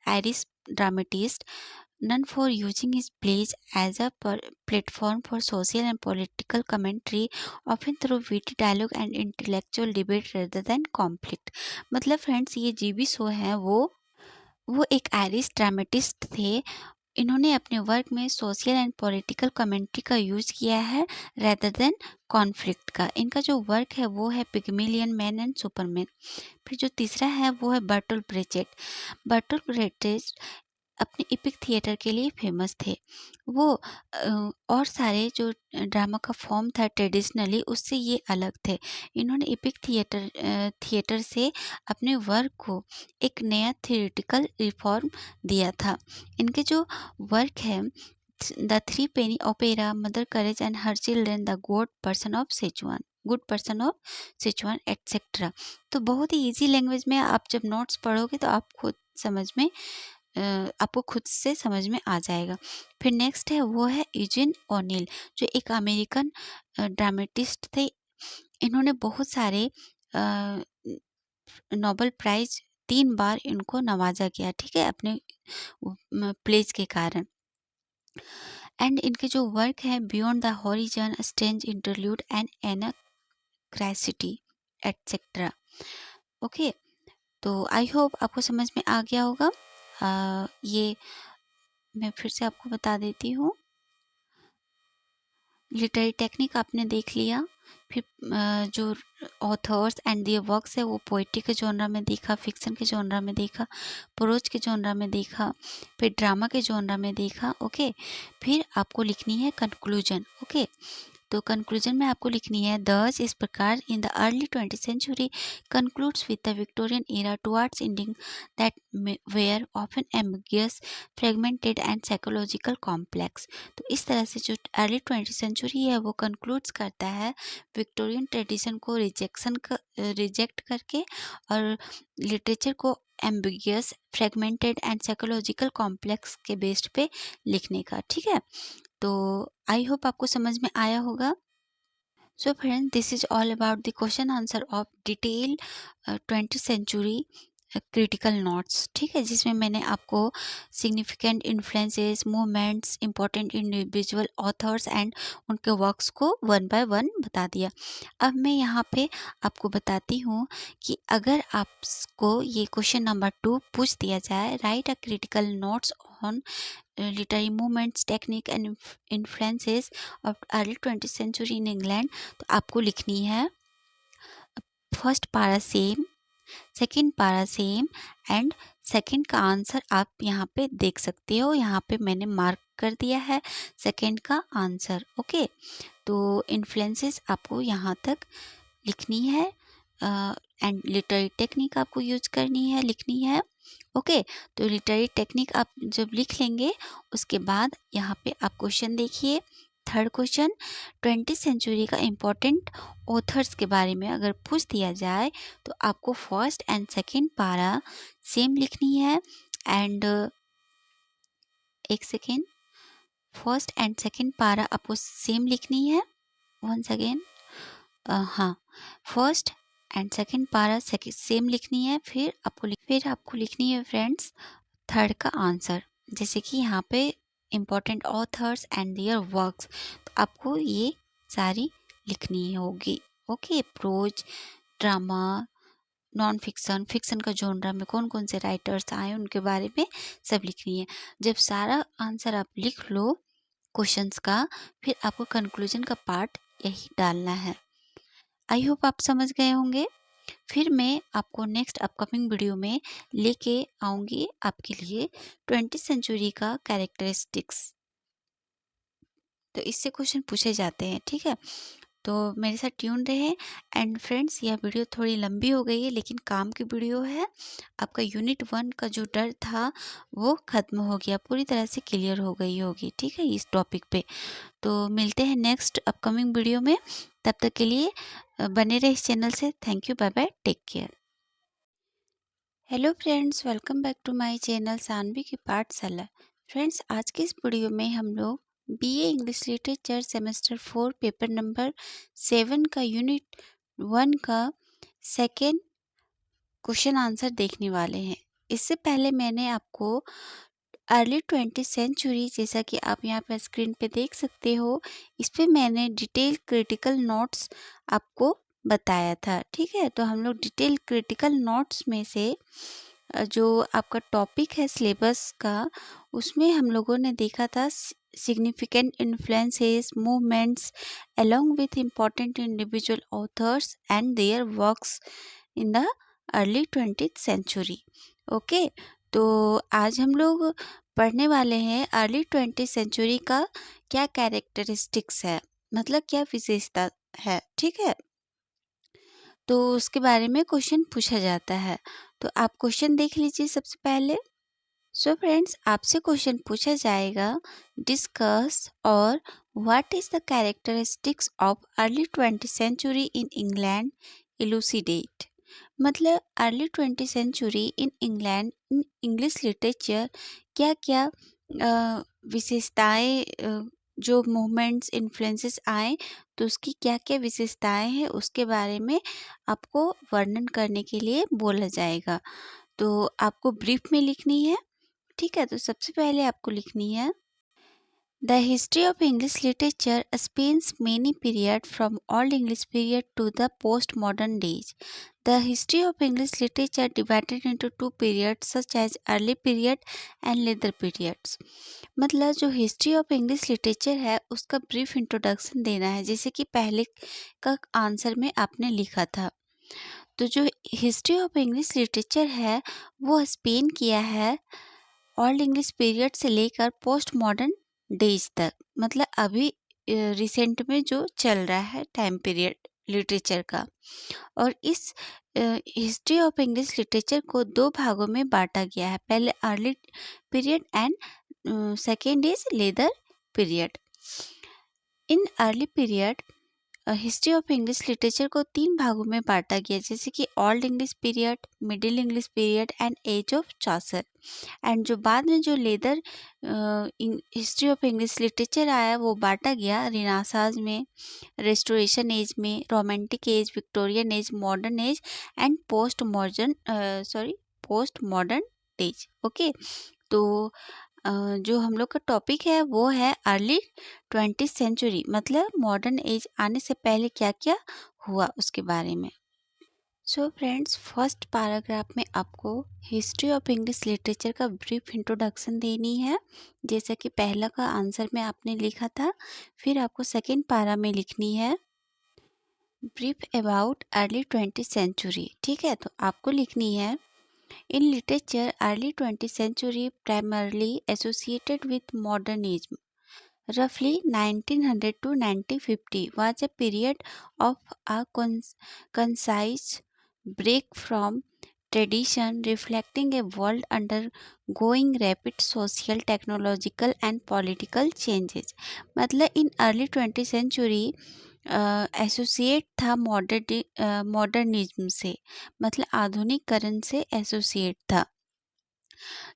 Irish dramatist known for using his plays as a platform for social and political commentary, often through witty dialogue and intellectual debate rather than conflict। मतलब friends ये GB. Show है वो एक Irish dramatist थे। इन्होंने अपने work में social and political commentary का यूज किया है रेदर देन कॉन्फ्लिक्ट का। इनका जो वर्क है वो है पिग्मेलियन मैन एंड सुपरमैन। फिर जो तीसरा है वो है बर्टोल्ट ब्रेचेट। बर्टोल्ट ब्रेचेट अपने इपिक थिएटर के लिए फेमस थे। वो और सारे जो ड्रामा का फॉर्म था ट्रेडिशनली उससे ये अलग थे। इन्होंने इपिक थिएटर से अपने वर्क को एक नया थियोरेटिकल रिफॉर्म दिया था। इनके जो वर्क है the three Penney opera, mother courage and her children, the good person of Sichuan etcetera. तो बहुत ही इजी लैंग्वेज में आप जब नोट्स पढ़ोगे तो आप खुद समझ में आपको खुद से समझ में आ जाएगा। फिर नेक्स्ट है वो है यूजिन ओनिल, जो एक अमेरिकन ड्रामेटिस्ट थे। इन्होंने बहुत सारे नोबेल प्राइज 3 बार इनको नवाजा गया, ठीक है, अपने प्लेज के कारण। एंड इनके जो वर्क है beyond the horizon, strange interlude and Anna Christie etcetera. Okay, तो आई होप आपको समझ में आ गया होगा। ये मैं फिर से आपको बता देती हूँ। लिटरेरी टेक्निक आपने देख लिया, फिर जो ऑथर्स एंड दियर वर्क्स है वो पोइट्री के जॉनरा में देखा, फिक्शन के जॉनरा में देखा, प्रोज के जॉनरा में देखा, फिर ड्रामा के जॉनरा में देखा। ओके, फिर आपको लिखनी है कंक्लूजन। ओके, तो कंक्लूजन में आपको लिखनी है दस इस प्रकार इन the early 20th century concludes with the Victorian era towards ending that were often ambiguous, fragmented and psychological complex। तो इस तरह से जो अर्ली 20th century है वो कंक्लूड्स करता है विक्टोरियन ट्रेडिशन को रिजेक्ट करके और लिटरेचर को ambiguous, fragmented and psychological complex के बेस्ड पे लिखने का। ठीक है, तो आई होप आपको समझ में आया होगा। So friends, this is all about the question answer of detail 20th century critical notes. ठीक है, जिसमें मैंने आपको significant influences, movements, important individual authors and उनके वर्क्स को वन बाय वन बता दिया। अब मैं यहाँ पे आपको बताती हूँ कि अगर आपको ये क्वेश्चन नंबर 2 पूछ दिया जाए, right a critical notes on literary movements, technique and influences of early 20th century in England, तो आपको लिखनी है फर्स्ट पारा सेम, सेकंड पारा सेम एंड सेकंड का आंसर आप यहाँ पे देख सकते हो। यहाँ पे मैंने मार्क कर दिया है सेकंड का आंसर। ओके, तो इन्फ्लुएंसेस आपको यहाँ तक लिखनी है एंड लिटरेरी टेक्निक आपको यूज करनी है, लिखनी है। ओके, तो लिटरेरी टेक्निक आप जब लिख लेंगे उसके बाद यहाँ पे आप क्वेश्चन देखिए। थर्ड क्वेश्चन, 20th सेंचुरी का इम्पोर्टेंट ऑथर्स के बारे में अगर पूछ दिया जाए तो आपको फर्स्ट एंड सेकंड पारा सेम लिखनी है एंड एक सेकेंड, फर्स्ट एंड सेकंड पारा आपको सेम लिखनी है। वंस अगेन, हाँ, फर्स्ट एंड सेकंड पारा सेम लिखनी है। फिर आपको लिखनी है फ्रेंड्स थर्ड का आंसर, जैसे कि यहाँ पे important authors and their works, तो आपको ये सारी लिखनी होगी। Okay, prose, drama, non fiction, fiction का जॉनरा में कौन कौन से राइटर्स आए उनके बारे में सब लिखनी है। जब सारा आंसर आप लिख लो क्वेश्चंस का, फिर आपको कंक्लूजन का पार्ट यही डालना है। आई होप आप समझ गए होंगे। फिर मैं आपको नेक्स्ट अपकमिंग वीडियो में लेके आऊँगी आपके लिए 20th सेंचुरी का कैरेक्टरिस्टिक्स। तो इससे क्वेश्चन पूछे जाते हैं। ठीक है, तो मेरे साथ ट्यून रहे। एंड फ्रेंड्स, यह वीडियो थोड़ी लंबी हो गई है लेकिन काम की वीडियो है। आपका यूनिट 1 का जो डर था वो ख़त्म हो गया, पूरी तरह से क्लियर हो गई होगी। ठीक है, इस टॉपिक पे। तो मिलते हैं नेक्स्ट अपकमिंग वीडियो में, तब तक के लिए बने रहे इस चैनल से। Thank you, bye bye, take care. Hello friends, welcome back to my channel Sanvi की पाठशाला। फ्रेंड्स, आज के इस वीडियो में हम लोग BA English literature semester 4 paper number 7 का यूनिट 1 का सेकेंड क्वेश्चन आंसर देखने वाले हैं। इससे पहले मैंने आपको अर्ली 20th सेंचुरी, जैसा कि आप यहाँ पर स्क्रीन पे देख सकते हो, इस पे मैंने डिटेल क्रिटिकल नोट्स आपको बताया था। ठीक है, तो हम लोग डिटेल क्रिटिकल नोट्स में से जो आपका टॉपिक है सिलेबस का, उसमें हम लोगों ने देखा था significant influences, movements along with important individual authors and their works in the early 20th century। Okay, तो आज हम लोग पढ़ने वाले हैं अर्ली 20th सेंचुरी का क्या कैरेक्टरिस्टिक्स है, मतलब क्या विशेषता है। ठीक है, तो उसके बारे में क्वेश्चन पूछा जाता है। तो आप क्वेश्चन देख लीजिए सबसे पहले। सो फ्रेंड्स, आपसे क्वेश्चन पूछा जाएगा, डिस्कस और what is the characteristics of early 20th century in England, elucidate. मतलब early 20th century in England in English literature क्या क्या विशेषताएं, जो मूवमेंट्स इन्फ्लुएंसेस आए तो उसकी क्या क्या विशेषताएं हैं उसके बारे में आपको वर्णन करने के लिए बोला जाएगा। तो आपको ब्रीफ में लिखनी है। ठीक है, तो सबसे पहले आपको लिखनी है the history of English literature spans many period from old English period to the post modern days. The history of English literature divided into two periods such as early period and later periods. मतलब जो history of English literature है उसका brief introduction देना है, जैसे कि पहले का आंसर में आपने लिखा था। तो जो हिस्ट्री ऑफ इंग्लिश लिटरेचर है वो स्पेन किया है ओल्ड इंग्लिश पीरियड से लेकर पोस्ट मॉडर्न डेज तक, मतलब अभी रिसेंट में जो चल रहा है टाइम पीरियड लिटरेचर का। और इस हिस्ट्री ऑफ इंग्लिश लिटरेचर को दो भागों में बांटा गया है, पहले early period and second is later period. In early period history of English literature को तीन भागों में बांटा गया, जैसे कि old English period, middle English period and age of Chaucer. And जो बाद में जो later history of English literature आया वो बांटा गया रिनासाज में, रेस्टोरेशन एज में, romantic age, Victorian age, modern age and post modern age. Okay, तो जो हम लोग का टॉपिक है वो है अर्ली 20th सेंचुरी, मतलब मॉडर्न एज आने से पहले क्या क्या हुआ उसके बारे में। सो फ्रेंड्स, फर्स्ट पैराग्राफ में आपको हिस्ट्री ऑफ इंग्लिश लिटरेचर का ब्रीफ इंट्रोडक्शन देनी है, जैसा कि पहला का आंसर में आपने लिखा था। फिर आपको सेकेंड पैरा में लिखनी है brief about early 20th century. ठीक है, तो आपको लिखनी है in literature early 20th century primarily associated with modernism. Roughly 1900 to 1950 was a period of a concise break from tradition, reflecting a world undergoing rapid social, technological and political changes. मतलब in early 20th century associate था modernism से, मतलब आधुनिकरण से associate था,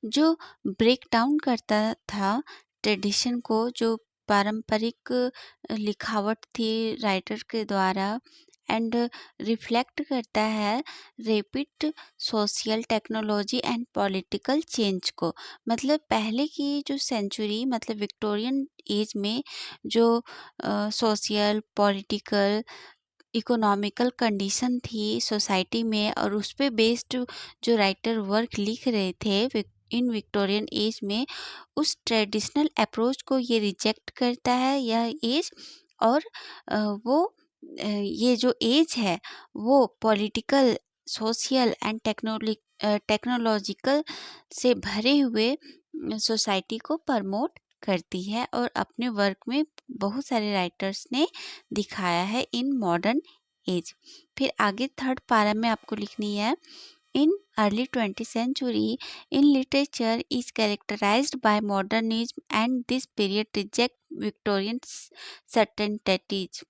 जो break down करता था tradition को, जो पारंपरिक लिखावट थी राइटर के द्वारा, एंड रिफ्लेक्ट करता है rapid social, technology and political change को। मतलब पहले की जो सेंचुरी, मतलब विक्टोरियन एज में जो सोशल, पॉलिटिकल, इकोनॉमिकल कंडीशन थी सोसाइटी में, और उस पे बेस्ड जो राइटर वर्क लिख रहे थे इन विक्टोरियन एज में, उस ट्रेडिशनल अप्रोच को ये रिजेक्ट करता है यह एज। और वो ये जो एज है वो पॉलिटिकल, सोशल एंड टेक्नोलॉजिकल से भरे हुए सोसाइटी को प्रमोट करती है, और अपने वर्क में बहुत सारे राइटर्स ने दिखाया है इन मॉडर्न एज। फिर आगे थर्ड पारा में आपको लिखनी है in early 20th century in literature is characterized by modernism and this period reject Victorian certainties.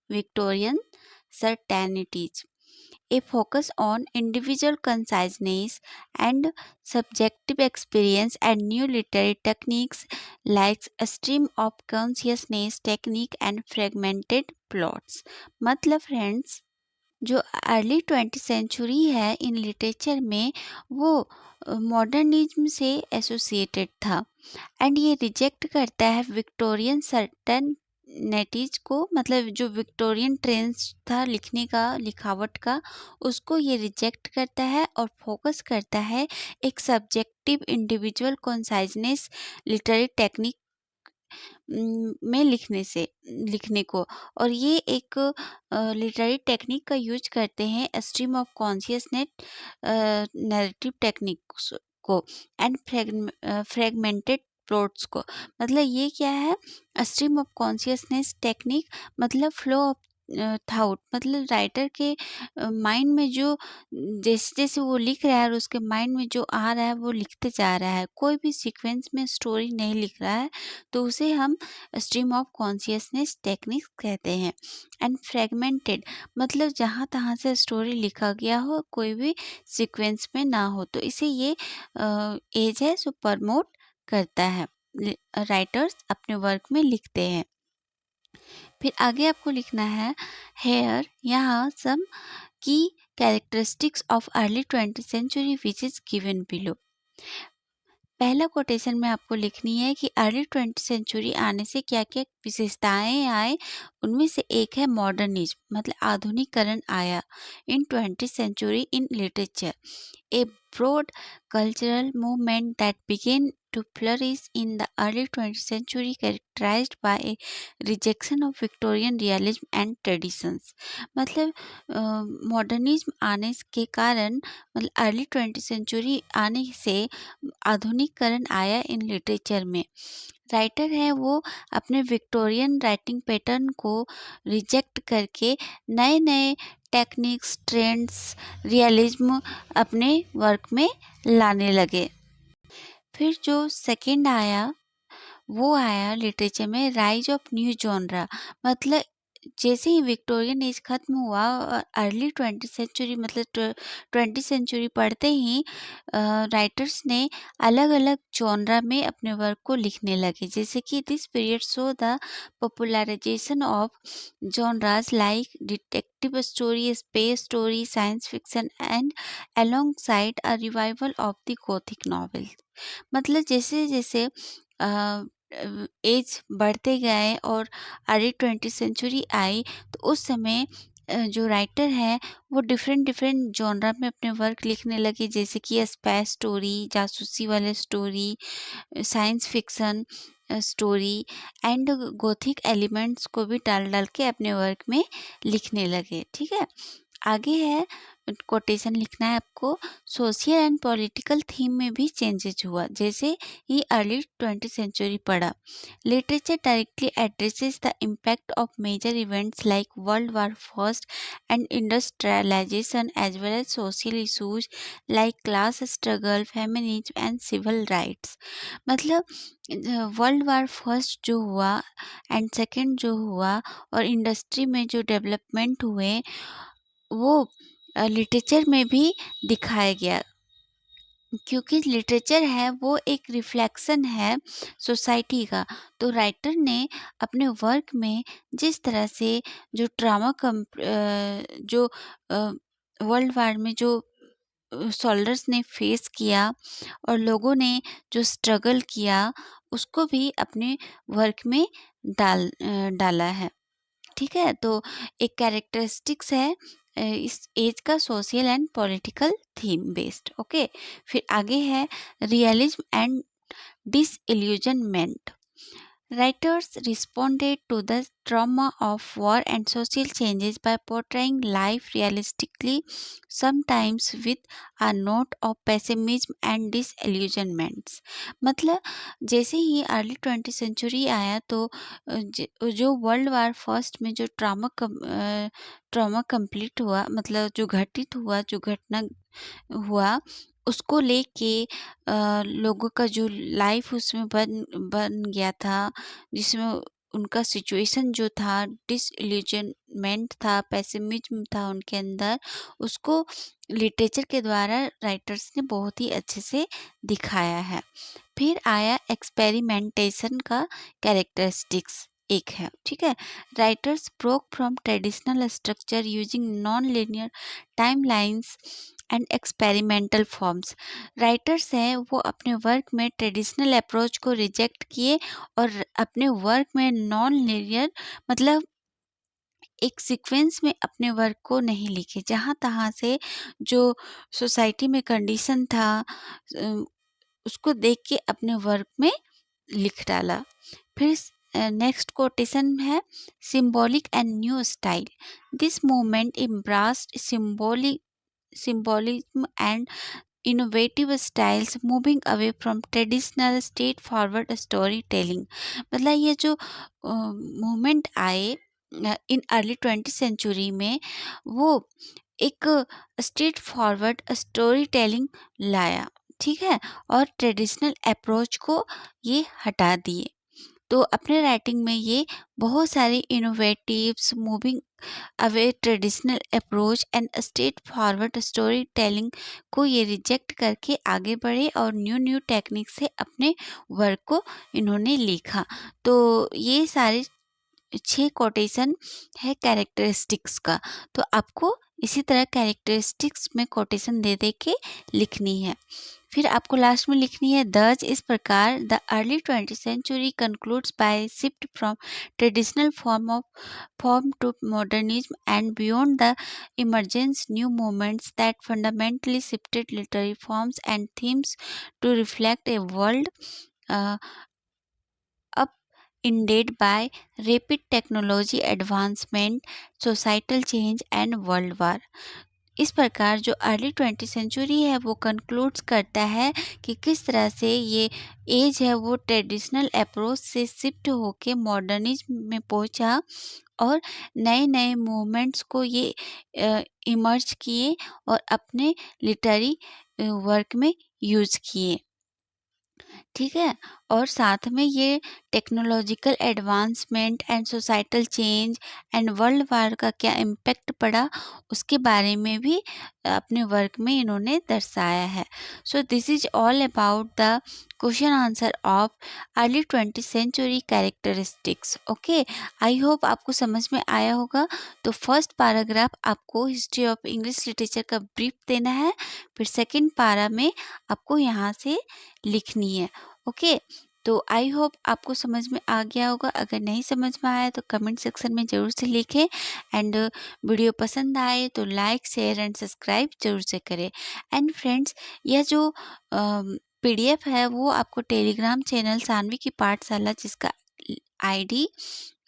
Victorian certainties. A focus on individual consciousness and subjective experience and new literary techniques like a stream of consciousness technique and fragmented plots. मतलब friends, जो early 20th century है in literature में वो modernism से associated था, and ये reject करता है विक्टोरियन सर्टेनिटीज को, मतलब जो विक्टोरियन ट्रेंड्स था लिखने का, लिखावट का, उसको ये रिजेक्ट करता है और फोकस करता है एक सब्जेक्टिव इंडिविजुअल कॉन्साइजनेस लिटरेरी टेक्निक में लिखने को। और ये एक लिटरेरी टेक्निक का यूज करते हैं stream of consciousness narrative techniques को एंड फ्रेगमेंटेड प्लॉट्स को। मतलब ये क्या है, स्ट्रीम ऑफ कॉन्शियसनेस टेक्निक मतलब फ्लो ऑफ थाउट, मतलब राइटर के माइंड में जो जैसे जैसे वो लिख रहा है और उसके माइंड में जो आ रहा है वो लिखते जा रहा है, कोई भी सीक्वेंस में स्टोरी नहीं लिख रहा है, तो उसे हम स्ट्रीम ऑफ कॉन्शियसनेस टेक्निक कहते हैं। एंड फ्रेगमेंटेड मतलब जहाँ तहाँ से स्टोरी लिखा गया हो, कोई भी सीक्वेंस में ना हो, तो इसे ये एज है जो प्रमोट करता है, राइटर्स अपने वर्क में लिखते हैं। फिर आगे आपको लिखना है हेयर, यहाँ some key characteristics of early 20th century which is given below. पहला कोटेशन में आपको लिखनी है कि अर्ली 20th सेंचुरी आने से क्या क्या विशेषताएं आए। उनमें से एक है मॉडर्निज्म, मतलब आधुनिकीकरण आया in 20th century in literature, a broad cultural movement that began to flourish in the early 20th century, characterized by a rejection of Victorian realism and traditions। मतलब मॉडर्निज्म आने के कारण, मतलब अर्ली 20th सेंचुरी आने से आधुनिकीकरण आया in literature में। राइटर है वो अपने विक्टोरियन राइटिंग पैटर्न को रिजेक्ट करके नए नए टेक्निक्स, ट्रेंड्स, रियलिज्म अपने वर्क में लाने लगे। फिर जो सेकंड आया वो आया लिटरेचर में राइज ऑफ न्यू जॉनरा। मतलब जैसे ही विक्टोरियन एज खत्म हुआ, अर्ली 20th सेंचुरी मतलब 20th सेंचुरी पढ़ते ही राइटर्स ने अलग अलग जॉनरा में अपने वर्क को लिखने लगे। जैसे कि this period so the popularisation of genres like detective story, space story, science fiction and alongside a revival of the Gothic novel. मतलब जैसे जैसे एज बढ़ते गए और अर्ली 20th सेंचुरी आई, तो उस समय जो राइटर हैं वो डिफरेंट डिफरेंट जॉनरा में अपने वर्क लिखने लगे। जैसे कि स्पेस स्टोरी, जासूसी वाले story, science fiction story and Gothic elements को भी डाल डाल के अपने वर्क में लिखने लगे। ठीक है, आगे है कोटेशन लिखना है आपको। सोशल एंड पॉलिटिकल थीम में भी चेंजेस हुआ जैसे ही अर्ली 20th सेंचुरी पढ़ा। Literature directly addresses the impact of major events like world war first and industrialisation as well as social issues like class struggle, feminism and civil rights. मतलब world war first जो हुआ and second जो हुआ और industry में जो development हुए वो लिटरेचर में भी दिखाया गया, क्योंकि लिटरेचर है वो एक रिफ्लेक्शन है सोसाइटी का। तो राइटर ने अपने वर्क में जिस तरह से जो जो वर्ल्ड वार में जो सोल्जर्स ने फेस किया और लोगों ने जो स्ट्रगल किया, उसको भी अपने वर्क में डाला है। ठीक है, तो एक कैरेक्टरिस्टिक्स है इस एज का, social and political theme based. Okay, फिर आगे है realism and disillusionment. Writers responded to the trauma of war and social changes by portraying life realistically, sometimes with a note of pessimism and disillusionments। मतलब जैसे ही early 20th century आया तो जो world war first में जो trauma complete हुआ, मतलब जो घटित हुआ, जो घटना हुआ, उसको लेके लोगों का जो लाइफ उसमें बन बन गया था, जिसमें उनका सिचुएशन जो था, डिसइल्यूजनमेंट था, पेसिमिज्म था उनके अंदर, उसको लिटरेचर के द्वारा राइटर्स ने बहुत ही अच्छे से दिखाया है। फिर आया एक्सपेरिमेंटेशन का कैरेक्टरिस्टिक्स एक है। ठीक है, writers broke from traditional structure using non linear timelines and experimental forms. Writers हैं वो अपने वर्क में ट्रेडिशनल अप्रोच को रिजेक्ट किए और अपने वर्क में नॉन लिनियर, मतलब एक सीक्वेंस में अपने वर्क को नहीं लिखे, जहाँ तहाँ से जो सोसाइटी में कंडीशन था उसको देख के अपने वर्क में लिख डाला। फिर नेक्स्ट कोटेशन है symbolic and new style. This movement embraced symbolism and innovative styles, moving away from traditional straightforward storytelling। मतलब ये जो मूवमेंट आए इन अर्ली 20th सेंचुरी में, वो एक स्ट्रेट फॉरवर्ड स्टोरी टेलिंग लाया। ठीक है, और ट्रेडिशनल अप्रोच को ये हटा दिए। तो अपने राइटिंग में ये बहुत सारे innovatives, moving away traditional approach and straight forward story telling को ये रिजेक्ट करके आगे बढ़े और न्यू न्यू टेक्निक से अपने वर्क को इन्होंने लिखा। तो ये सारे 6 कोटेशन है कैरेक्टरिस्टिक्स का। तो आपको इसी तरह कैरेक्टरिस्टिक्स में कोटेशन दे दे के लिखनी है। फिर आपको लास्ट में लिखनी है दज। इस प्रकार the early 20th century concludes by shift from traditional form to modernism and beyond the emergence new movements that fundamentally shifted literary forms and themes to reflect a world uh, upended by rapid technology advancement, societal change and world war. इस प्रकार जो early 20th century है वो concludes करता है कि किस तरह से ये एज है वो ट्रेडिशनल अप्रोच से शिफ्ट होके मॉडर्निज्म में पहुंचा और नए नए मूवमेंट्स को ये इमर्ज किए और अपने लिटरेरी वर्क में यूज़ किए। ठीक है, और साथ में ये technological advancement and societal change and world war का क्या इम्पैक्ट पड़ा उसके बारे में भी अपने वर्क में इन्होंने दर्शाया है। So this is all about the question answer of early 20th century characteristics. Okay, I hope आपको समझ में आया होगा। तो फर्स्ट पैराग्राफ आपको हिस्ट्री ऑफ इंग्लिश लिटरेचर का ब्रीफ देना है, फिर सेकेंड पैरा में आपको यहाँ से लिखनी है। ओके, तो आई होप आपको समझ में आ गया होगा। अगर नहीं समझ में आया तो कमेंट सेक्शन में ज़रूर से लिखें एंड वीडियो पसंद आए तो लाइक शेयर एंड सब्सक्राइब जरूर से करें। एंड फ्रेंड्स, यह जो पीडीएफ है वो आपको टेलीग्राम चैनल सानवी की पाठशाला, जिसका आईडी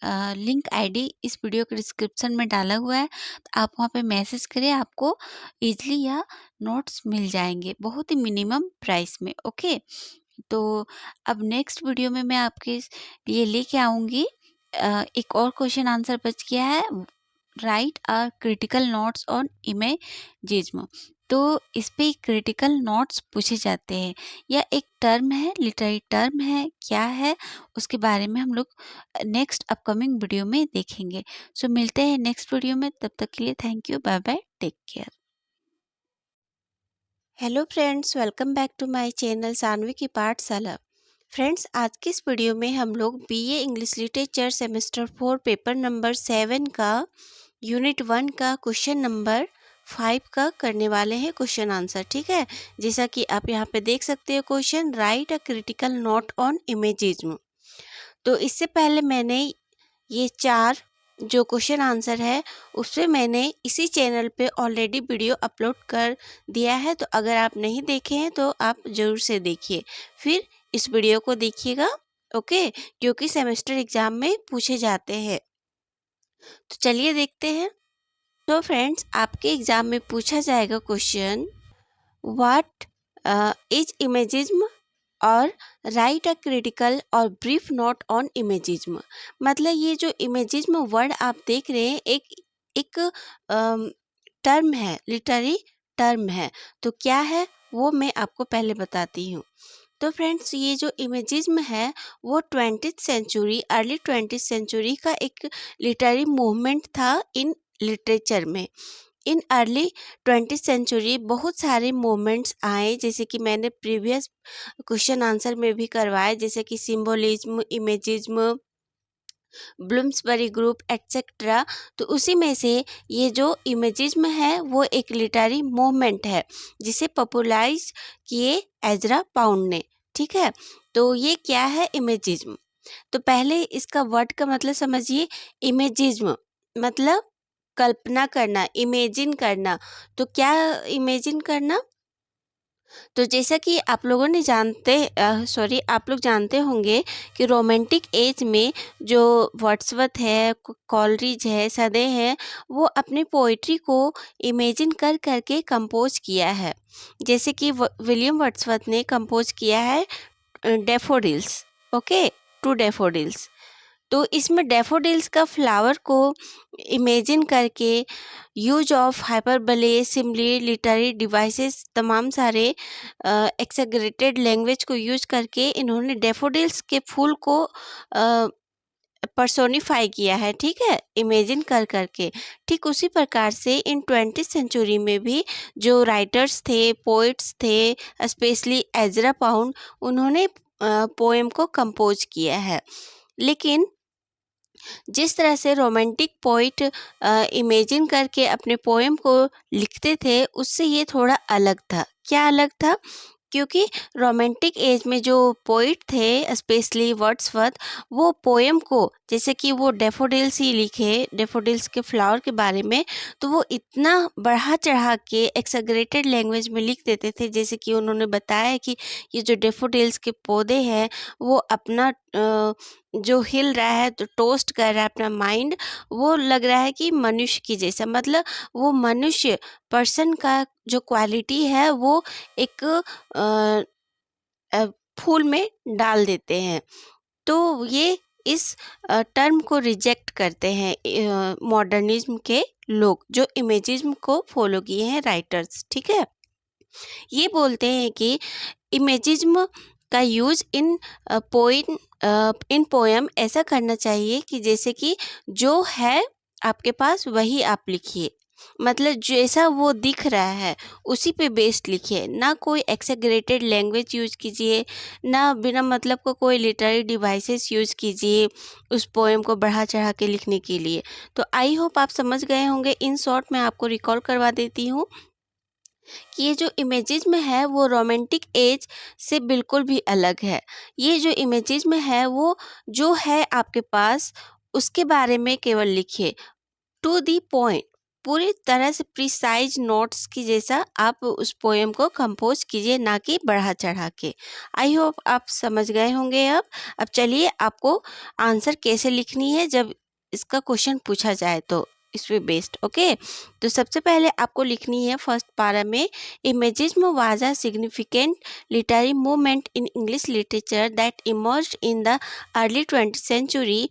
लिंक आईडी इस वीडियो के डिस्क्रिप्शन में डाला हुआ है, तो आप वहाँ पे मैसेज करें, आपको ईजिली यह नोट्स मिल जाएंगे बहुत ही मिनिमम प्राइस में। ओके, तो अब नेक्स्ट वीडियो में मैं आपके लिए लेके आऊँगी एक और क्वेश्चन आंसर बच गया है, write a critical notes on imagism. तो इस पे क्रिटिकल नोट्स पूछे जाते हैं। यह एक टर्म है, लिटरेरी टर्म है, क्या है उसके बारे में हम लोग नेक्स्ट अपकमिंग वीडियो में देखेंगे। सो मिलते हैं नेक्स्ट वीडियो में, तब तक के लिए thank you, bye bye, take care. Hello friends, welcome back to my channel Sanvi की पाठशाला। फ्रेंड्स, आज की इस वीडियो में हम लोग BA English literature semester 4 paper number 7 का यूनिट 1 का क्वेश्चन नंबर 5 का करने वाले हैं क्वेश्चन आंसर। ठीक है, जैसा कि आप यहाँ पे देख सकते हो question, right a critical note on imagism. तो इससे पहले मैंने ये 4 जो क्वेश्चन आंसर है उस पर मैंने इसी चैनल पे ऑलरेडी वीडियो अपलोड कर दिया है, तो अगर आप नहीं देखे हैं तो आप ज़रूर से देखिए, फिर इस वीडियो को देखिएगा। ओके, क्योंकि सेमेस्टर एग्ज़ाम में पूछे जाते हैं। तो चलिए देखते हैं। तो फ्रेंड्स, आपके एग्ज़ाम में पूछा जाएगा क्वेश्चन, व्हाट इज इमेजिज्म और राइट अ क्रिटिकल और ब्रीफ नोट ऑन इमेजिज्म। मतलब ये जो इमेजिज्म वर्ड आप देख रहे हैं एक एक टर्म है, लिटरेरी टर्म है। तो क्या है वो मैं आपको पहले बताती हूँ। तो फ्रेंड्स, ये जो इमेजिज्म है वो 20th century, early 20th century का एक लिटरेरी मूवमेंट था इन लिटरेचर में। इन अर्ली 20th सेंचुरी बहुत सारे मूवमेंट्स आए, जैसे कि मैंने प्रीवियस क्वेश्चन आंसर में भी करवाए, जैसे कि symbolism, imagism, Bloomsbury group etcetera. तो उसी में से ये जो इमेजिज्म है वो एक लिटरेरी मूवमेंट है जिसे पॉपुलराइज किए एजरा पाउंड ने। ठीक है, तो ये क्या है इमेजिज्म। तो पहले इसका वर्ड का मतलब समझिए। इमेजिज्म मतलब कल्पना करना, इमेजिन करना। तो क्या इमेजिन करना, तो जैसा कि आप लोगों ने आप लोग जानते होंगे कि रोमांटिक एज में जो वर्ड्सवर्थ है, कॉलरिज है, सदे हैं, वो अपनी पोइट्री को इमेजिन कर करके कंपोज किया है। जैसे कि विलियम वर्ड्सवर्थ ने कंपोज किया है डैफोडिल्स। Okay, 2 daffodils. तो इसमें डैफोडिल्स का फ्लावर को इमेजिन करके use of hyperbole, simile, literary devices, तमाम सारे एक्सेगरेटेड लैंग्वेज को यूज करके इन्होंने डैफोडिल्स के फूल को पर्सोनिफाई किया है। ठीक है, इमेजिन कर करके। ठीक उसी प्रकार से इन 20th सेंचुरी में भी जो राइटर्स थे, पोइट्स थे, स्पेशली एजरा पाउंड, उन्होंने पोएम को कंपोज किया है। लेकिन जिस तरह से रोमांटिक पोइट इमेजिन करके अपने पोएम को लिखते थे, उससे ये थोड़ा अलग था। क्या अलग था? क्योंकि रोमांटिक एज में जो पोइट थे स्पेशली वर्ड्सवर्थ, वो पोएम को, जैसे कि वो डेफोडिल्स ही लिखे, डेफोडिल्स के फ्लावर के बारे में, तो वो इतना बढ़ा चढ़ा के एक्सैगरेटेड लैंग्वेज में लिख देते थे। जैसे कि उन्होंने बताया कि ये जो डेफोडिल्स के पौधे हैं वो अपना जो हिल रहा है, तो टोस्ट कर रहा है अपना माइंड, वो लग रहा है कि मनुष्य की जैसा, मतलब वो मनुष्य पर्सन का जो क्वालिटी है वो एक फूल में डाल देते हैं। तो ये इस टर्म को रिजेक्ट करते हैं मॉडर्निज्म के लोग, जो इमेजिज्म को फॉलो किए हैं राइटर्स, ठीक है। ये बोलते हैं कि इमेजिज्म का यूज इन पोएम ऐसा करना चाहिए कि जैसे कि जो है आपके पास वही आप लिखिए, मतलब जैसा वो दिख रहा है उसी पे बेस्ड लिखिए, ना कोई एक्सेगरेटेड लैंग्वेज यूज कीजिए, ना बिना मतलब को कोई लिटरेरी डिवाइसेस यूज कीजिए उस पोएम को बढ़ा चढ़ा के लिखने के लिए। तो आई होप आप समझ गए होंगे। इन शॉर्ट मैं आपको रिकॉल करवा देती हूँ कि ये जो इमेजिज्म है वो रोमांटिक एज से बिल्कुल भी अलग है। ये जो इमेजिज्म है वो जो है आपके पास उसके बारे में केवल लिखिए, टू दी पॉइंट, पूरी तरह से प्रिसाइज नोट्स की जैसा आप उस पोएम को कंपोज कीजिए, ना कि बढ़ा चढ़ा के। आई होप आप समझ गए होंगे। अब चलिए आपको आंसर कैसे लिखनी है जब इसका क्वेश्चन पूछा जाए तो इस पे बेस्ड। ओके, तो सबसे पहले आपको लिखनी है फर्स्ट पारा में, imagism was a significant literary movement in English literature that emerged in the early 20th century.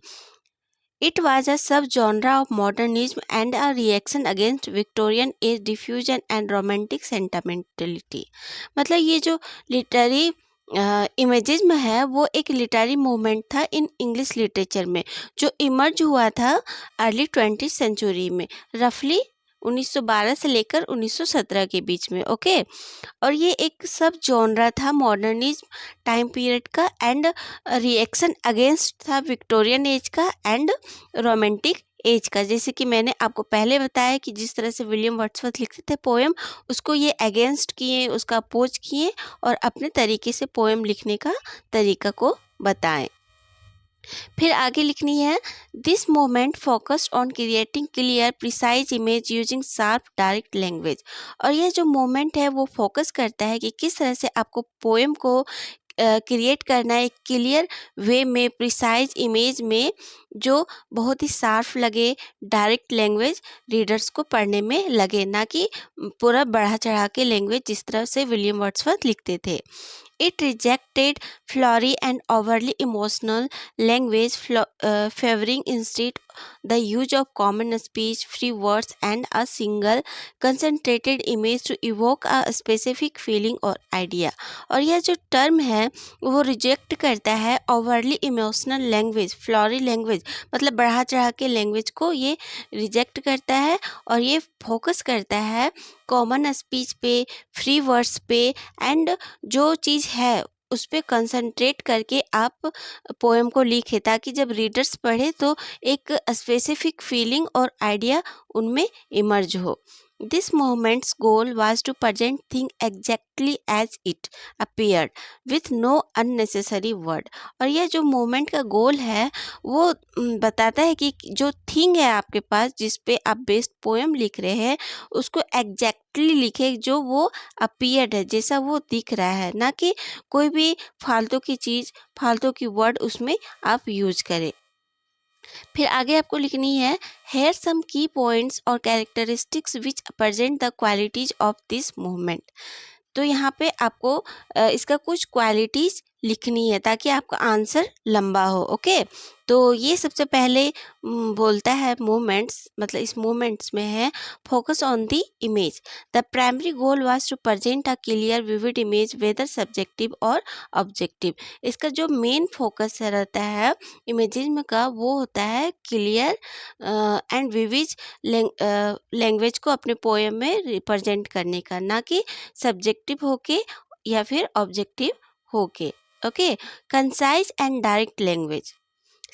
It was a subgenre of modernism and a reaction against Victorian age diffusion and romantic sentimentality. मतलब ये जो literary imagism है वो एक literary movement था इन English literature में, जो emerge हुआ था अर्ली 20th सेंचुरी में, रफली 1912 से लेकर 1917 के बीच में। ओके, और ये एक सब जॉनरा था मॉडर्निज्म टाइम पीरियड का एंड रिएक्शन अगेंस्ट था विक्टोरियन एज का एंड रोमांटिक एज का। जैसे कि मैंने आपको पहले बताया कि जिस तरह से विलियम वर्ड्सवर्थ लिखते थे पोएम, उसको ये अगेंस्ट किए, उसका अपोज किए और अपने तरीके से पोएम लिखने का तरीका को बताएं। फिर आगे लिखनी है, this moment focused on creating clear precise image using sharp direct language. और ये जो मोमेंट है वो फोकस करता है कि किस तरह से आपको पोएम को क्रिएट करना है एक क्लियर वे में, प्रिसाइज इमेज में, जो बहुत ही शार्प लगे, डायरेक्ट लैंग्वेज रीडर्स को पढ़ने में लगे, ना कि पूरा बढ़ा चढ़ा के लैंग्वेज जिस तरह से विलियम वर्ड्सवर्थ लिखते थे। It rejected flowery and overly emotional language, favoring instead the use of common speech, free words, and a single concentrated image to evoke a specific feeling or idea. और यह जो term है वो reject करता है overly emotional language, flowery language, मतलब बढ़ा चढ़ा के लैंग्वेज को ये रिजेक्ट करता है, और ये फोकस करता है कॉमन स्पीच पे, फ्री वर्ड्स पे, एंड जो चीज़ है उस पर कंसंट्रेट करके आप पोएम को लिखे, ताकि जब रीडर्स पढ़े तो एक स्पेसिफिक फीलिंग और आइडिया उनमें इमर्ज हो। This movement's goal was to present thing exactly as it appeared with no unnecessary word। और यह जो मूवमेंट का गोल है वो बताता है कि जो थिंग है आपके पास जिस पे आप बेस्ड पोएम लिख रहे हैं उसको एग्जैक्टली लिखे, जो वो अपीयर्ड है, जैसा वो दिख रहा है, ना कि कोई भी फालतू की चीज़, फालतू की वर्ड उसमें आप यूज करें। फिर आगे आपको लिखनी है, हेयर सम की पॉइंट्स और characteristics which present the qualities of this movement. तो यहाँ पे आपको इसका कुछ क्वालिटीज लिखनी है ताकि आपका आंसर लंबा हो। ओके, तो ये सबसे पहले बोलता है मूवमेंट्स, मतलब इस मूवमेंट्स में है focus on the image. The primary goal was to present a clear vivid image whether subjective और ऑब्जेक्टिव। इसका जो मेन फोकस रहता है इमेजिज्म का वो होता है क्लियर एंड विविड लैंग्वेज को अपने पोएम में रिप्रेजेंट करने का, ना कि सब्जेक्टिव होके या फिर ऑब्जेक्टिव होके। Okay, concise and direct language.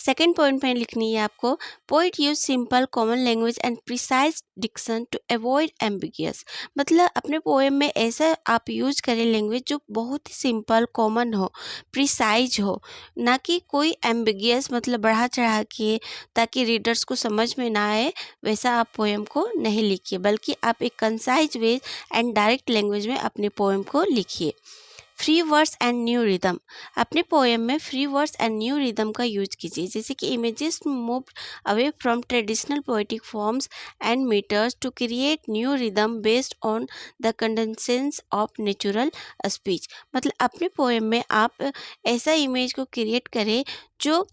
Second point में लिखनी है आपको, poet use simple common language and precise diction to avoid ambiguous. मतलब अपने पोएम में ऐसा आप यूज करें लैंग्वेज जो बहुत ही सिंपल कॉमन हो, प्रिसाइज हो, ना कि कोई एम्बिगियस मतलब बढ़ा चढ़ा के ताकि रीडर्स को समझ में ना आए, वैसा आप पोएम को नहीं लिखिए, बल्कि आप एक concise way and direct language में अपने पोएम को लिखिए। Free words and new rhythm, अपने पोएम में free words and new rhythm का यूज कीजिए, जैसे कि images move away from traditional poetic forms and metres to create new rhythm based on the cadence of natural speech. मतलब अपने poem में आप ऐसा इमेज को क्रिएट करें जो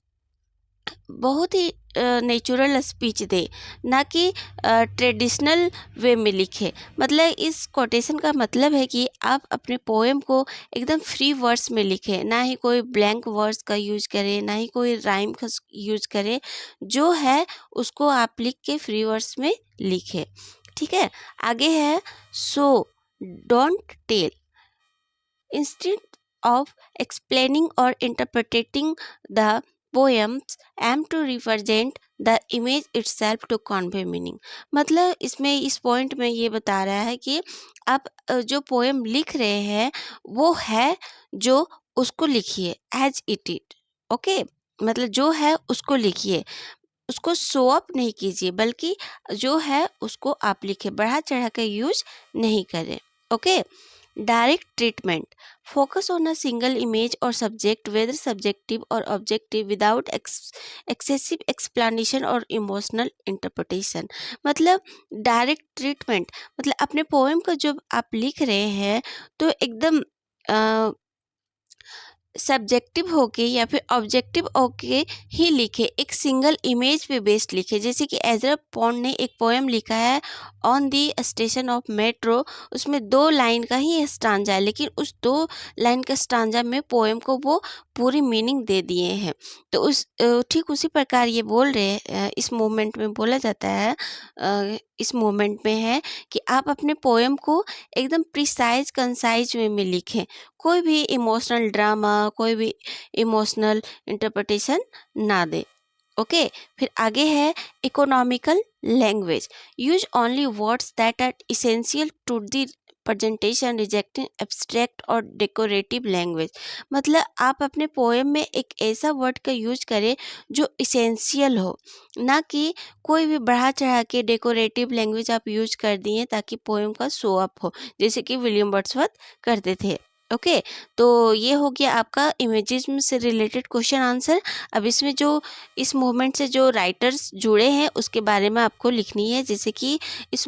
बहुत ही नेचुरल स्पीच दे, ना कि ट्रेडिशनल वे में लिखे। मतलब इस कोटेशन का मतलब है कि आप अपने पोएम को एकदम फ्री वर्ड्स में लिखें, ना ही कोई ब्लैंक वर्ड्स का यूज करें, ना ही कोई राइम का यूज करें, जो है उसको आप लिख के फ्री वर्ड्स में लिखें। ठीक है, आगे है so don't tell, instead of explaining or interpreting the poems aim to represent the image itself to convey meaning। मतलब इसमें इस पॉइंट में ये बता रहा है कि आप जो पोएम लिख रहे हैं वो है जो उसको लिखिए एज इट इट। ओके, मतलब जो है उसको लिखिए, उसको शो अप नहीं कीजिए, बल्कि जो है उसको आप लिखे, बढ़ा चढ़ा कर यूज नहीं करें। Okay, direct treatment, focus on a single image or subject, whether subjective or objective, without excessive explanation or emotional interpretation। मतलब डायरेक्ट ट्रीटमेंट, मतलब अपने पोएम को जब आप लिख रहे हैं तो एकदम सब्जेक्टिव होके या फिर ऑब्जेक्टिव होके ही लिखे, एक सिंगल इमेज पे बेस्ड लिखे। जैसे कि एजरा पॉन्ड ने एक पोएम लिखा है on the station of metro, उसमें 2 लाइन का ही स्टांजा है, लेकिन उस 2 लाइन का स्टांजा में पोएम को वो पूरी मीनिंग दे दिए हैं। तो उस ठीक उसी प्रकार ये बोल रहे हैं, इस मोमेंट में बोला जाता है, इस मोमेंट में है कि आप अपने पोएम को एकदम प्रिसाइज कंसाइज वे में लिखें, कोई भी इमोशनल ड्रामा, कोई भी इमोशनल इंटरप्रिटेशन ना दे। ओके, फिर आगे है economical language, use only words that are essential to the presentation, rejecting abstract और डेकोरेटिव लैंग्वेज। मतलब आप अपने पोएम में एक ऐसा वर्ड का यूज करें जो इसेंशियल हो, ना कि कोई भी बढ़ा चढ़ा के डेकोरेटिव लैंग्वेज आप यूज कर दिए ताकि पोएम का शो अप हो, जैसे कि विलियम वर्ड्सवर्थ करते थे। ओके, तो ये हो गया आपका इमेजिज्म से रिलेटेड क्वेश्चन आंसर। अब इसमें जो इस मूवमेंट से जो राइटर्स जुड़े हैं उसके बारे में आपको लिखनी है, जैसे कि इस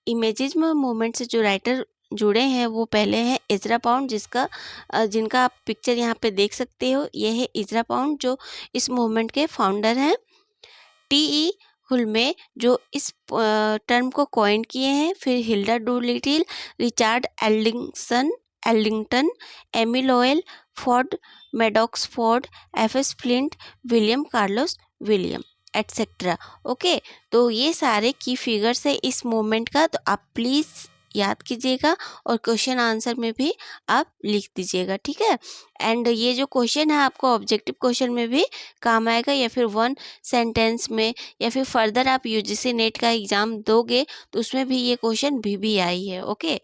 इमेजिज्म मूवमेंट से जो राइटर जुड़े हैं वो पहले हैं इजरा पाउंड, जिनका आप पिक्चर यहाँ पे देख सकते हो। ये है इजरा पाउंड जो इस मूवमेंट के फाउंडर हैं। टी.ई. हुल्मे जो इस टर्म को कॉइन किए हैं। फिर Hilda Doolittle, Richard Aldington, Amy Lowell, Ford Madox Ford, F S. Flint, William Carlos William etcetera. Okay, तो ये सारे की फिगर्स है इस मूवमेंट का, तो आप प्लीज़ याद कीजिएगा और क्वेश्चन आंसर में भी आप लिख दीजिएगा। ठीक है, एंड ये जो क्वेश्चन है आपको ऑब्जेक्टिव क्वेश्चन में भी काम आएगा, या फिर 1 सेंटेंस में, या फिर फर्दर आप यूजीसी नेट का एग्ज़ाम दोगे तो उसमें भी ये क्वेश्चन भी आई है। ओके,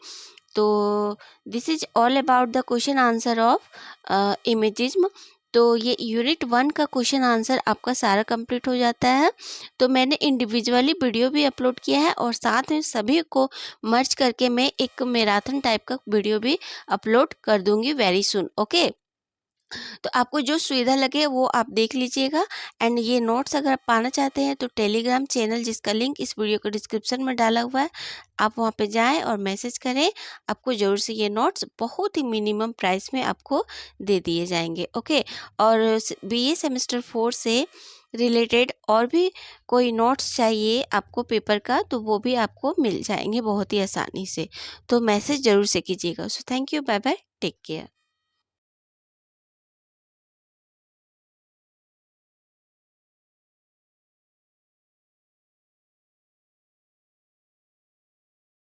तो this is all about the question answer of imagism. तो ये यूनिट 1 का क्वेश्चन आंसर आपका सारा कंप्लीट हो जाता है। तो मैंने इंडिविजुअली वीडियो भी अपलोड किया है और साथ में सभी को मर्ज करके मैं एक मैराथन टाइप का वीडियो भी अपलोड कर दूंगी वेरी सुन। ओके, तो आपको जो सुविधा लगे वो आप देख लीजिएगा। एंड ये नोट्स अगर आप पाना चाहते हैं तो टेलीग्राम चैनल, जिसका लिंक इस वीडियो के डिस्क्रिप्शन में डाला हुआ है, आप वहाँ पे जाएं और मैसेज करें, आपको ज़रूर से ये नोट्स बहुत ही मिनिमम प्राइस में आपको दे दिए जाएंगे। ओके, और बीए सेमेस्टर 4 से रिलेटेड और भी कोई नोट्स चाहिए आपको पेपर का, तो वो भी आपको मिल जाएंगे बहुत ही आसानी से। तो मैसेज ज़रूर से कीजिएगा। So thank you, bye bye, take care.